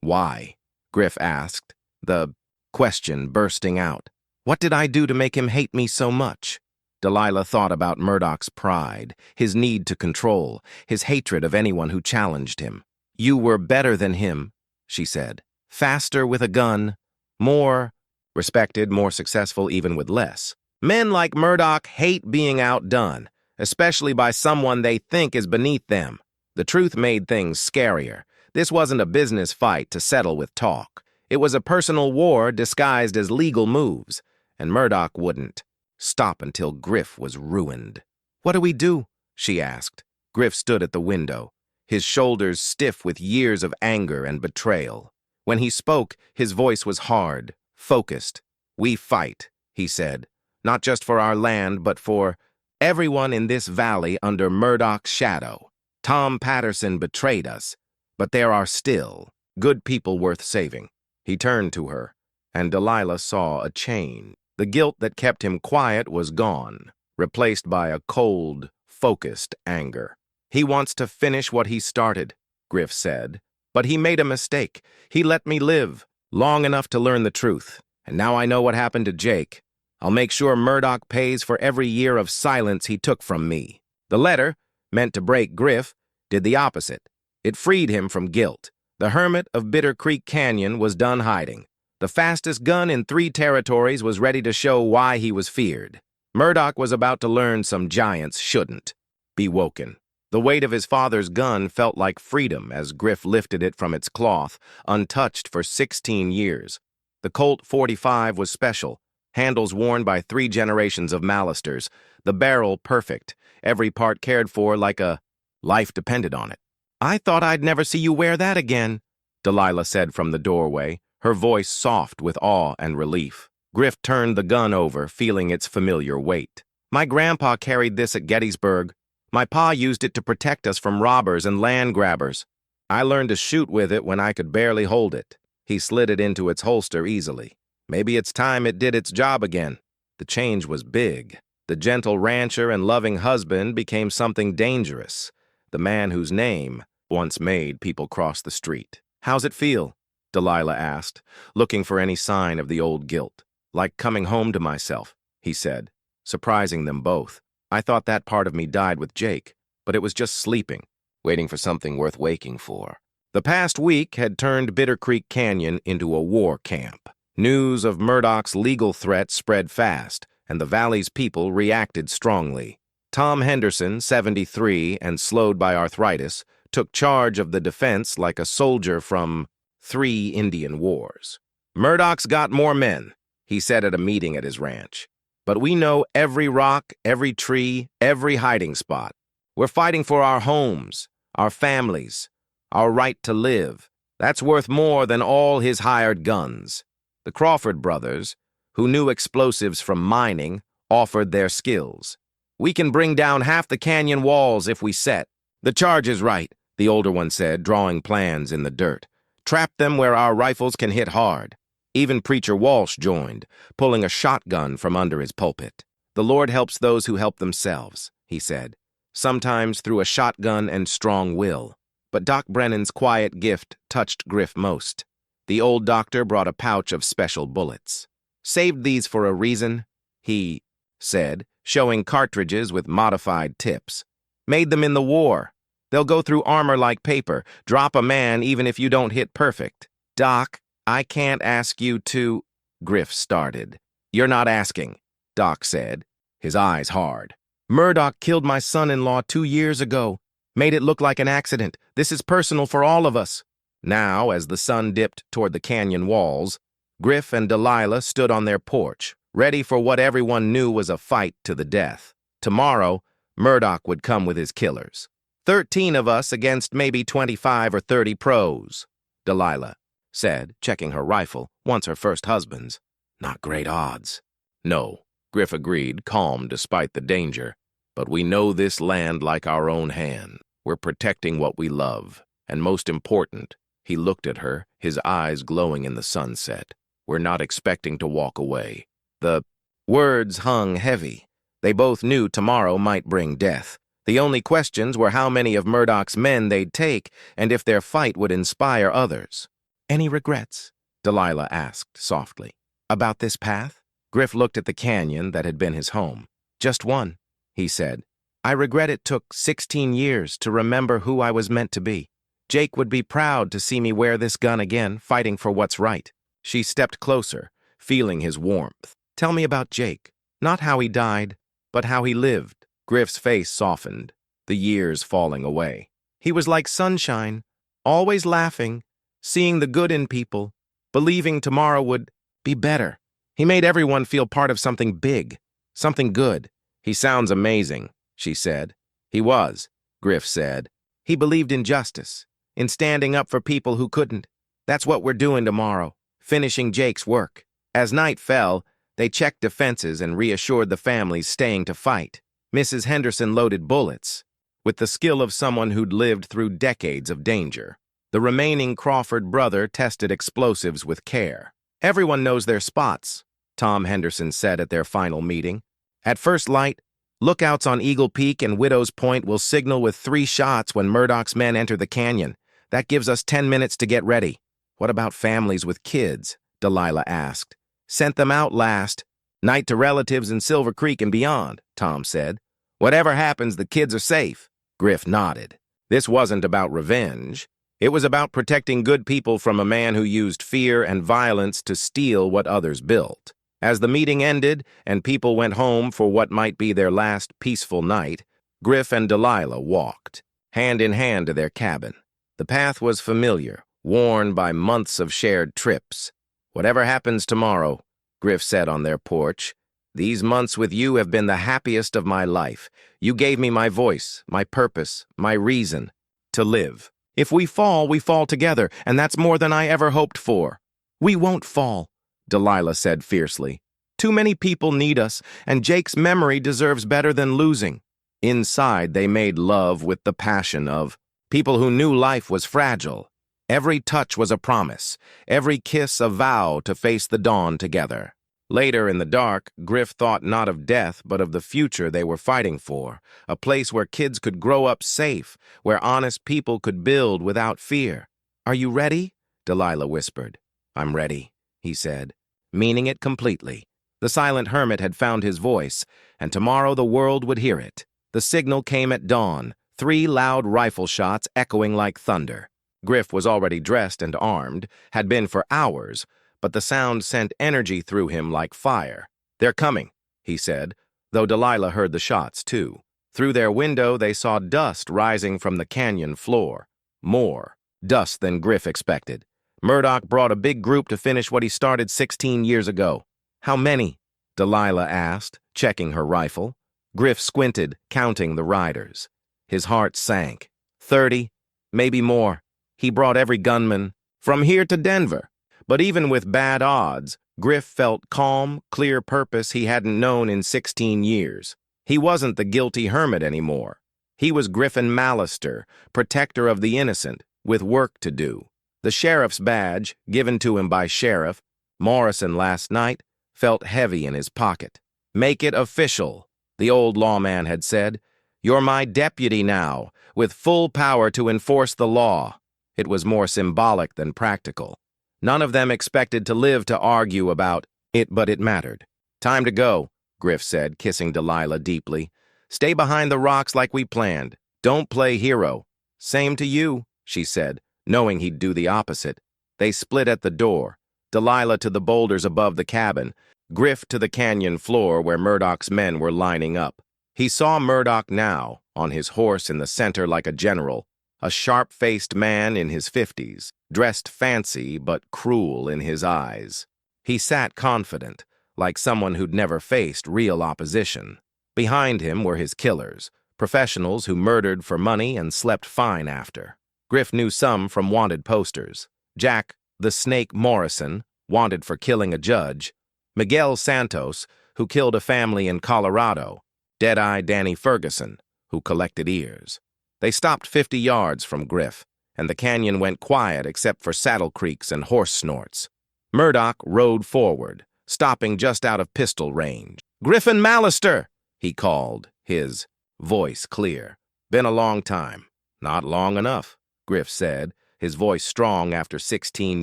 Why? Griff asked, the question bursting out. What did I do to make him hate me so much? Delilah thought about Murdoch's pride, his need to control, his hatred of anyone who challenged him. You were better than him, she said. Faster with a gun, more respected, more successful even with less. Men like Murdoch hate being outdone, especially by someone they think is beneath them. The truth made things scarier. This wasn't a business fight to settle with talk. It was a personal war disguised as legal moves, and Murdoch wouldn't stop until Griff was ruined. What do we do? She asked. Griff stood at the window, his shoulders stiff with years of anger and betrayal. When he spoke, his voice was hard, focused. We fight, he said, not just for our land, but for everyone in this valley under Murdoch's shadow. Tom Patterson betrayed us, but there are still good people worth saving. He turned to her, and Delilah saw a change. The guilt that kept him quiet was gone, replaced by a cold, focused anger. He wants to finish what he started, Griff said. But he made a mistake. He let me live long enough to learn the truth. And now I know what happened to Jake. I'll make sure Murdoch pays for every year of silence he took from me. The letter, meant to break Griff, did the opposite. It freed him from guilt. The hermit of Bitter Creek Canyon was done hiding. The fastest gun in 3 territories was ready to show why he was feared. Murdoch was about to learn some giants shouldn't be woken. The weight of his father's gun felt like freedom as Griff lifted it from its cloth, untouched for 16 years. The Colt 45 was special, handles worn by 3 generations of Malisters, the barrel perfect, every part cared for like a life depended on it. I thought I'd never see you wear that again, Delilah said from the doorway, her voice soft with awe and relief. Griff turned the gun over, feeling its familiar weight. My grandpa carried this at Gettysburg. My pa used it to protect us from robbers and land grabbers. I learned to shoot with it when I could barely hold it. He slid it into its holster easily. Maybe it's time it did its job again. The change was big. The gentle rancher and loving husband became something dangerous. The man whose name once made people cross the street. How's it feel? Delilah asked, looking for any sign of the old guilt. Like coming home to myself, he said, surprising them both. I thought that part of me died with Jake, but it was just sleeping, waiting for something worth waking for. The past week had turned Bitter Creek Canyon into a war camp. News of Murdoch's legal threat spread fast, and the valley's people reacted strongly. Tom Henderson, 73 and slowed by arthritis, took charge of the defense like a soldier from 3 Indian wars. Murdoch's got more men, he said at a meeting at his ranch. but we know every rock, every tree, every hiding spot. We're fighting for our homes, our families, our right to live. That's worth more than all his hired guns. The Crawford brothers, who knew explosives from mining, offered their skills. We can bring down half the canyon walls if we set. The charge is right, the older one said, drawing plans in the dirt. Trap them where our rifles can hit hard. Even Preacher Walsh joined, pulling a shotgun from under his pulpit. The Lord helps those who help themselves, he said, sometimes through a shotgun and strong will. But Doc Brennan's quiet gift touched Griff most. The old doctor brought a pouch of special bullets. Saved these for a reason, he said, showing cartridges with modified tips. Made them in the war. They'll go through armor like paper, drop a man even if you don't hit perfect. Doc, I can't ask you to... Griff started. You're not asking, Doc said, his eyes hard. Murdoch killed my son-in-law 2 years ago. Made it look like an accident. This is personal for all of us. Now, as the sun dipped toward the canyon walls, Griff and Delilah stood on their porch, ready for what everyone knew was a fight to the death. Tomorrow, Murdoch would come with his killers. 13 of us against maybe 25 or 30 pros, Delilah said, checking her rifle, once her first husband's. Not great odds. No, Griff agreed, calm despite the danger. But we know this land like our own hand. We're protecting what we love. And most important, he looked at her, his eyes glowing in the sunset. We're not expecting to walk away. The words hung heavy. They both knew tomorrow might bring death. The only questions were how many of Murdoch's men they'd take and if their fight would inspire others. Any regrets? Delilah asked softly. About this path? Griff looked at the canyon that had been his home. Just one, he said. I regret it took 16 years to remember who I was meant to be. Jake would be proud to see me wear this gun again, fighting for what's right. She stepped closer, feeling his warmth. Tell me about Jake. Not how he died, but how he lived. Griff's face softened, the years falling away. He was like sunshine, always laughing, seeing the good in people, believing tomorrow would be better. He made everyone feel part of something big, something good. He sounds amazing, she said. He was, Griff said. He believed in justice, in standing up for people who couldn't. That's what we're doing tomorrow, finishing Jake's work. As night fell, they checked defenses and reassured the families staying to fight. Mrs. Henderson loaded bullets, with the skill of someone who'd lived through decades of danger. The remaining Crawford brother tested explosives with care. Everyone knows their spots, Tom Henderson said at their final meeting. At first light, lookouts on Eagle Peak and Widow's Point will signal with 3 shots when Murdoch's men enter the canyon. That gives us 10 minutes to get ready. What about families with kids? Delilah asked. Sent them out last. Night to relatives in Silver Creek and beyond, Tom said. Whatever happens, the kids are safe. Griff nodded. This wasn't about revenge. It was about protecting good people from a man who used fear and violence to steal what others built. As the meeting ended and people went home for what might be their last peaceful night, Griff and Delilah walked, hand in hand to their cabin. The path was familiar, worn by months of shared trips. Whatever happens tomorrow, Griff said on their porch, these months with you have been the happiest of my life. You gave me my voice, my purpose, my reason to live. If we fall together, and that's more than I ever hoped for. We won't fall, Delilah said fiercely. Too many people need us, and Jake's memory deserves better than losing. Inside, they made love with the passion of people who knew life was fragile. Every touch was a promise, every kiss a vow to face the dawn together. Later in the dark, Griff thought not of death, but of the future they were fighting for, a place where kids could grow up safe, where honest people could build without fear. Are you ready? Delilah whispered. I'm ready, he said, meaning it completely. The silent hermit had found his voice, and tomorrow the world would hear it. The signal came at dawn, 3 loud rifle shots echoing like thunder. Griff was already dressed and armed, had been for hours, but the sound sent energy through him like fire. They're coming, he said, though Delilah heard the shots too. Through their window they saw dust rising from the canyon floor. More dust than Griff expected. Murdoch brought a big group to finish what he started 16 years ago. How many? Delilah asked, checking her rifle. Griff squinted, counting the riders. His heart sank. 30, maybe more. He brought every gunman from here to Denver. But even with bad odds, Griff felt calm, clear purpose he hadn't known in 16 years. He wasn't the guilty hermit anymore. He was Griffin Mallister, protector of the innocent, with work to do. The sheriff's badge, given to him by Sheriff Morrison last night, felt heavy in his pocket. "Make it official," the old lawman had said. "You're my deputy now, with full power to enforce the law." It was more symbolic than practical. None of them expected to live to argue about it, but it mattered. "Time to go," Griff said, kissing Delilah deeply. "Stay behind the rocks like we planned. Don't play hero." "Same to you," she said, knowing he'd do the opposite. They split at the door, Delilah to the boulders above the cabin, Griff to the canyon floor where Murdoch's men were lining up. He saw Murdoch now, on his horse in the center like a general, a sharp-faced man in his 50s, dressed fancy but cruel in his eyes. He sat confident, like someone who'd never faced real opposition. Behind him were his killers, professionals who murdered for money and slept fine after. Griff knew some from wanted posters. Jack, the Snake Morrison, wanted for killing a judge. Miguel Santos, who killed a family in Colorado. Dead-Eye Danny Ferguson, who collected ears. They stopped 50 yards from Griff, and the canyon went quiet except for saddle creaks and horse snorts. Murdoch rode forward, stopping just out of pistol range. "Griffin Mallister!" he called, his voice clear. "Been a long time." "Not long enough," Griff said, his voice strong after 16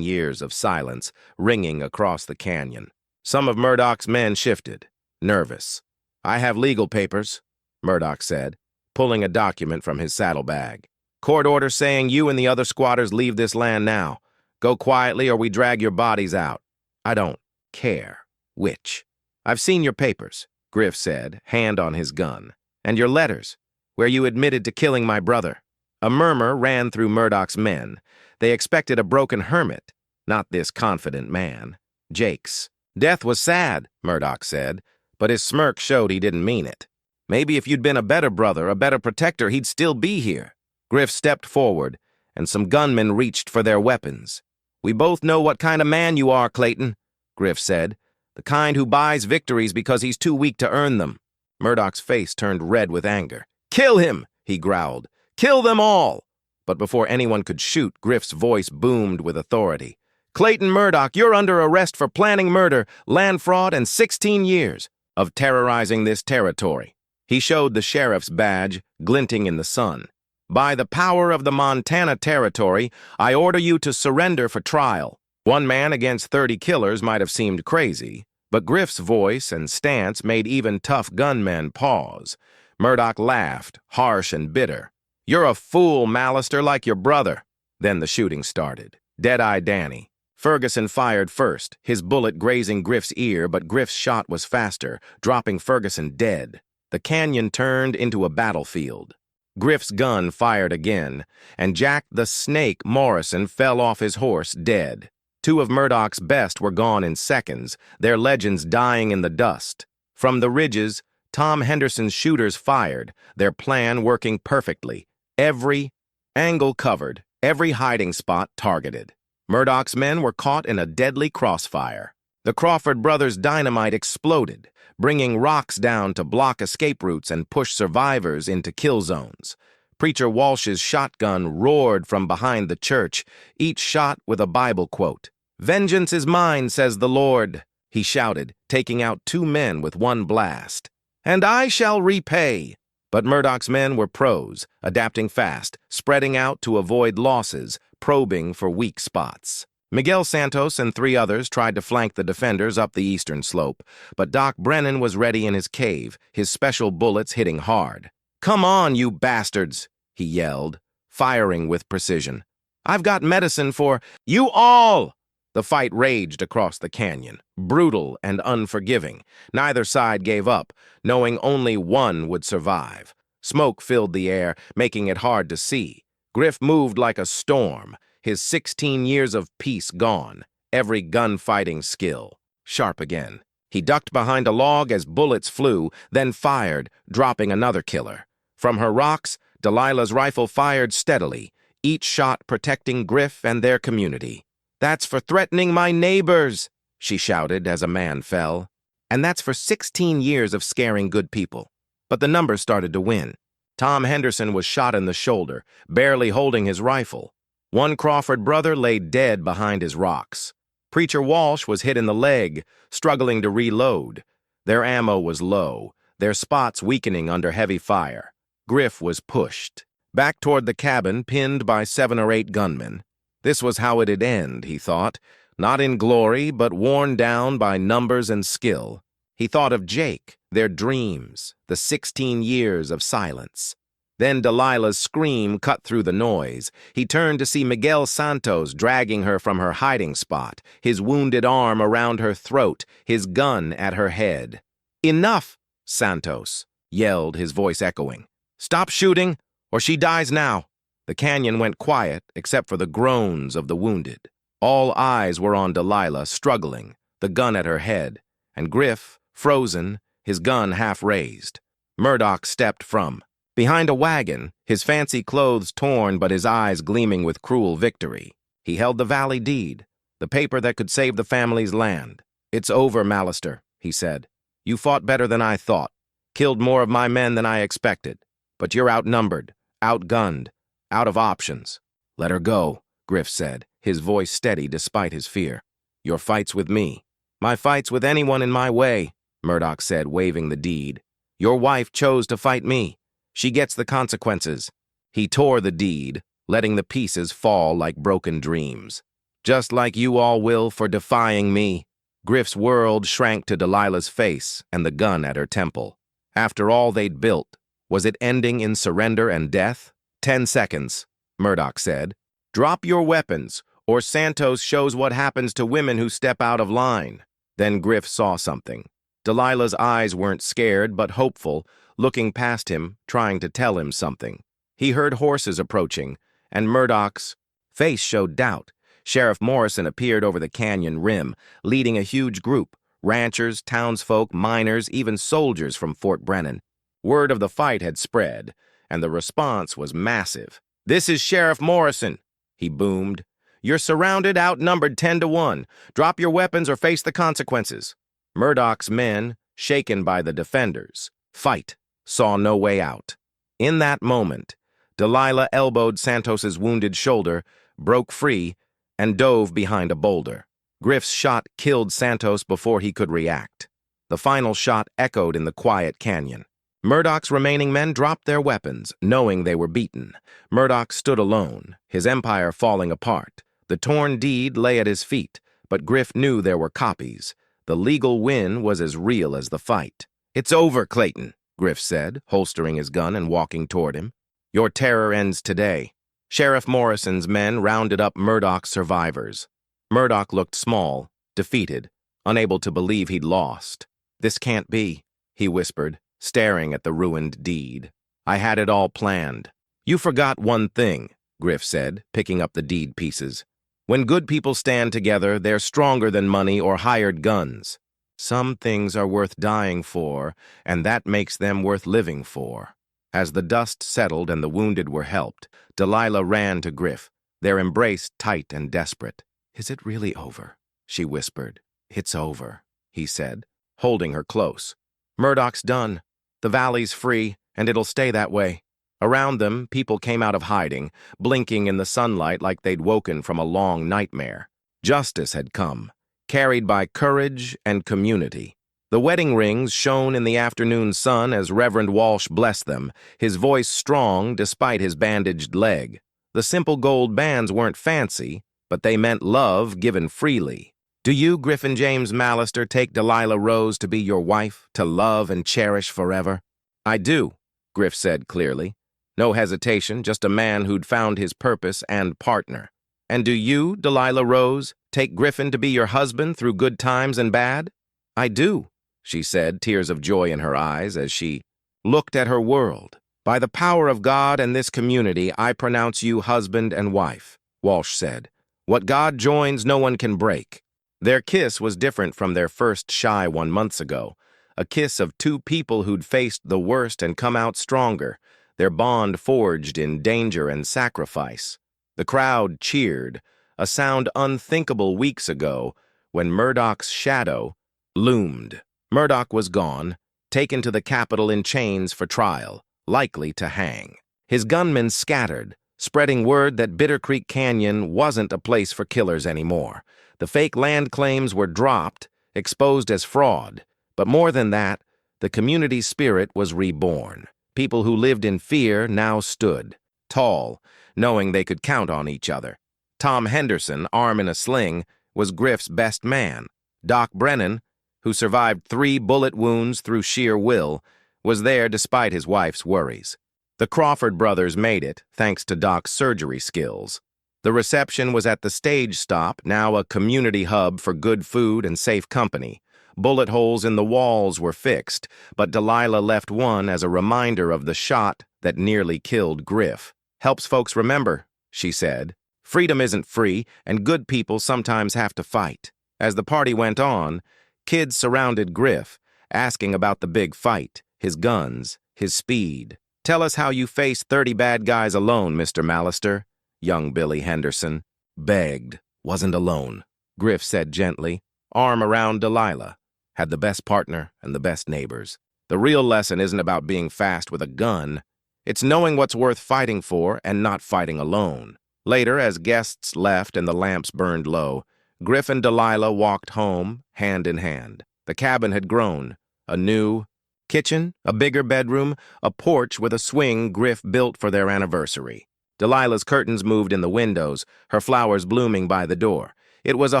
years of silence, ringing across the canyon. Some of Murdoch's men shifted, nervous. "I have legal papers," Murdoch said, pulling a document from his saddlebag. "Court order saying you and the other squatters leave this land now. Go quietly or we drag your bodies out." "I don't care which." "I've seen your papers," Griff said, hand on his gun. "And your letters, where you admitted to killing my brother." A murmur ran through Murdoch's men. They expected a broken hermit, not this confident man. Jake's. "Death was sad," Murdoch said, but his smirk showed he didn't mean it. "Maybe if you'd been a better brother, a better protector, he'd still be here." Griff stepped forward, and some gunmen reached for their weapons. "We both know what kind of man you are, Clayton," Griff said. "The kind who buys victories because he's too weak to earn them." Murdoch's face turned red with anger. "Kill him!" he growled. "Kill them all!" But before anyone could shoot, Griff's voice boomed with authority. "Clayton Murdoch, you're under arrest for planning murder, land fraud, and 16 years of terrorizing this territory." He showed the sheriff's badge, glinting in the sun. "By the power of the Montana Territory, I order you to surrender for trial." One man against 30 killers might have seemed crazy, but Griff's voice and stance made even tough gunmen pause. Murdoch laughed, harsh and bitter. "You're a fool, Mallister, like your brother." Then the shooting started. Dead-Eye Danny. Ferguson fired first, his bullet grazing Griff's ear, but Griff's shot was faster, dropping Ferguson dead. The canyon turned into a battlefield. Griff's gun fired again, and Jack the Snake Morrison fell off his horse dead. Two of Murdoch's best were gone in seconds, their legends dying in the dust. From the ridges, Tom Henderson's shooters fired, their plan working perfectly. Every angle covered, every hiding spot targeted. Murdoch's men were caught in a deadly crossfire. The Crawford brothers' dynamite exploded, bringing rocks down to block escape routes and push survivors into kill zones. Preacher Walsh's shotgun roared from behind the church, each shot with a Bible quote. "Vengeance is mine, says the Lord," he shouted, taking out 2 men with one blast. "And I shall repay." But Murdoch's men were pros, adapting fast, spreading out to avoid losses, probing for weak spots. Miguel Santos and 3 others tried to flank the defenders up the eastern slope, but Doc Brennan was ready in his cave, his special bullets hitting hard. "Come on, you bastards," he yelled, firing with precision. "I've got medicine for you all!" The fight raged across the canyon, brutal and unforgiving. Neither side gave up, knowing only one would survive. Smoke filled the air, making it hard to see. Griff moved like a storm, his 16 years of peace gone, every gunfighting skill sharp again. He ducked behind a log as bullets flew, then fired, dropping another killer. From her rocks, Delilah's rifle fired steadily, each shot protecting Griff and their community. "That's for threatening my neighbors," she shouted as a man fell. "And that's for 16 years of scaring good people." But the numbers started to win. Tom Henderson was shot in the shoulder, barely holding his rifle. One Crawford brother lay dead behind his rocks. Preacher Walsh was hit in the leg, struggling to reload. Their ammo was low, their spots weakening under heavy fire. Griff was pushed back toward the cabin, pinned by 7 or 8 gunmen. This was how it'd end, he thought, not in glory, but worn down by numbers and skill. He thought of Jake, their dreams, the 16 years of silence. Then Delilah's scream cut through the noise. He turned to see Miguel Santos dragging her from her hiding spot, his wounded arm around her throat, his gun at her head. "Enough!" Santos yelled, his voice echoing. "Stop shooting, or she dies now." The canyon went quiet except for the groans of the wounded. All eyes were on Delilah, struggling, the gun at her head, and Griff, frozen, his gun half raised. Murdoch stepped from behind a wagon, his fancy clothes torn but his eyes gleaming with cruel victory. He held the valley deed, the paper that could save the family's land. "It's over, Mallister," he said. "You fought better than I thought, killed more of my men than I expected. But you're outnumbered, outgunned, out of options." "Let her go," Griff said, his voice steady despite his fear. "Your fight's with me." "My fight's with anyone in my way," Murdoch said, waving the deed. "Your wife chose to fight me. She gets the consequences." He tore the deed, letting the pieces fall like broken dreams. "Just like you all will for defying me." Griff's world shrank to Delilah's face and the gun at her temple. After all they'd built, was it ending in surrender and death? 10 seconds, Murdoch said. "Drop your weapons, or Santos shows what happens to women who step out of line." Then Griff saw something. Delilah's eyes weren't scared, but hopeful, looking past him, trying to tell him something. He heard horses approaching, and Murdoch's face showed doubt. Sheriff Morrison appeared over the canyon rim, leading a huge group, ranchers, townsfolk, miners, even soldiers from Fort Brennan. Word of the fight had spread, and the response was massive. "This is Sheriff Morrison," he boomed. "You're surrounded, outnumbered 10 to 1. Drop your weapons or face the consequences." Murdoch's men, shaken by the defenders, fight, saw no way out. In that moment, Delilah elbowed Santos's wounded shoulder, broke free, and dove behind a boulder. Griff's shot killed Santos before he could react. The final shot echoed in the quiet canyon. Murdoch's remaining men dropped their weapons, knowing they were beaten. Murdoch stood alone, his empire falling apart. The torn deed lay at his feet, but Griff knew there were copies. The legal win was as real as the fight. "It's over, Clayton," Griff said, holstering his gun and walking toward him. "Your terror ends today." Sheriff Morrison's men rounded up Murdoch's survivors. Murdoch looked small, defeated, unable to believe he'd lost. "This can't be," he whispered, staring at the ruined deed. "I had it all planned." "You forgot one thing," Griff said, picking up the deed pieces. "When good people stand together, they're stronger than money or hired guns. Some things are worth dying for, and that makes them worth living for." As the dust settled and the wounded were helped, Delilah ran to Griff, their embrace tight and desperate. "Is it really over?" she whispered. "It's over," he said, holding her close. "Murdoch's done. The valley's free, and it'll stay that way." Around them, people came out of hiding, blinking in the sunlight like they'd woken from a long nightmare. Justice had come, carried by courage and community. The wedding rings shone in the afternoon sun as Reverend Walsh blessed them, his voice strong despite his bandaged leg. The simple gold bands weren't fancy, but they meant love given freely. "Do you, Griffin James Mallister, take Delilah Rose to be your wife, to love and cherish forever?" "I do," Griff said clearly. No hesitation, just a man who'd found his purpose and partner. "And do you, Delilah Rose, take Griffin to be your husband through good times and bad?" "I do," she said, tears of joy in her eyes as she looked at her world. "By the power of God and this community, I pronounce you husband and wife," Walsh said. "What God joins, no one can break." Their kiss was different from their first shy 1 month ago, a kiss of two people who'd faced the worst and come out stronger, their bond forged in danger and sacrifice. The crowd cheered, a sound unthinkable weeks ago when Murdoch's shadow loomed. Murdoch was gone, taken to the Capitol in chains for trial, likely to hang. His gunmen scattered, spreading word that Bitter Creek Canyon wasn't a place for killers anymore. The fake land claims were dropped, exposed as fraud. But more than that, the community's spirit was reborn. People who lived in fear now stood, tall, knowing they could count on each other. Tom Henderson, arm in a sling, was Griff's best man. Doc Brennan, who survived 3 bullet wounds through sheer will, was there despite his wife's worries. The Crawford brothers made it, thanks to Doc's surgery skills. The reception was at the Stage Stop, now a community hub for good food and safe company. Bullet holes in the walls were fixed, but Delilah left one as a reminder of the shot that nearly killed Griff. "Helps folks remember," she said. "Freedom isn't free, and good people sometimes have to fight." As the party went on, kids surrounded Griff, asking about the big fight, his guns, his speed. "Tell us how you faced 30 bad guys alone, Mr. Mallister," young Billy Henderson begged. "Wasn't alone," Griff said gently, arm around Delilah. "Had the best partner and the best neighbors. The real lesson isn't about being fast with a gun. It's knowing what's worth fighting for and not fighting alone." Later, as guests left and the lamps burned low, Griff and Delilah walked home, hand in hand. The cabin had grown. A new kitchen, a bigger bedroom, a porch with a swing Griff built for their anniversary. Delilah's curtains moved in the windows, her flowers blooming by the door. It was a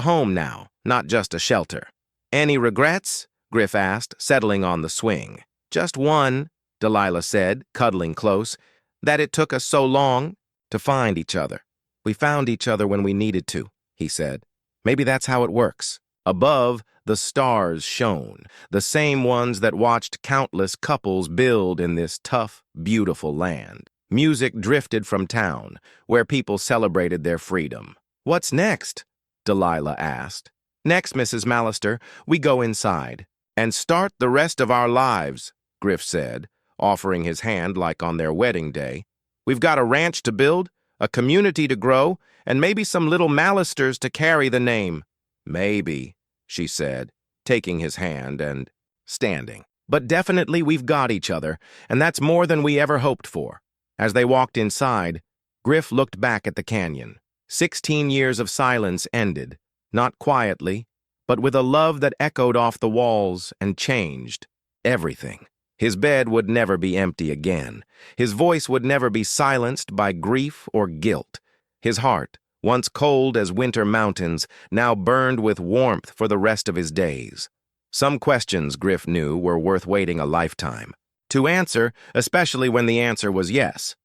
home now, not just a shelter. "Any regrets?" Griff asked, settling on the swing. "Just one," Delilah said, cuddling close, "that it took us so long to find each other." "We found each other when we needed to," he said. "Maybe that's how it works." Above, the stars shone, the same ones that watched countless couples build in this tough, beautiful land. Music drifted from town, where people celebrated their freedom. "What's next?" Delilah asked. "Next, Mrs. Mallister, we go inside and start the rest of our lives," Griff said, offering his hand like on their wedding day. "We've got a ranch to build, a community to grow, and maybe some little Mallisters to carry the name." "Maybe," she said, taking his hand and standing. "But definitely we've got each other, and that's more than we ever hoped for." As they walked inside, Griff looked back at the canyon. 16 years of silence ended, not quietly, but with a love that echoed off the walls and changed everything. His bed would never be empty again. His voice would never be silenced by grief or guilt. His heart, once cold as winter mountains, now burned with warmth for the rest of his days. Some questions, Griff knew, were worth waiting a lifetime to answer, especially when the answer was yes.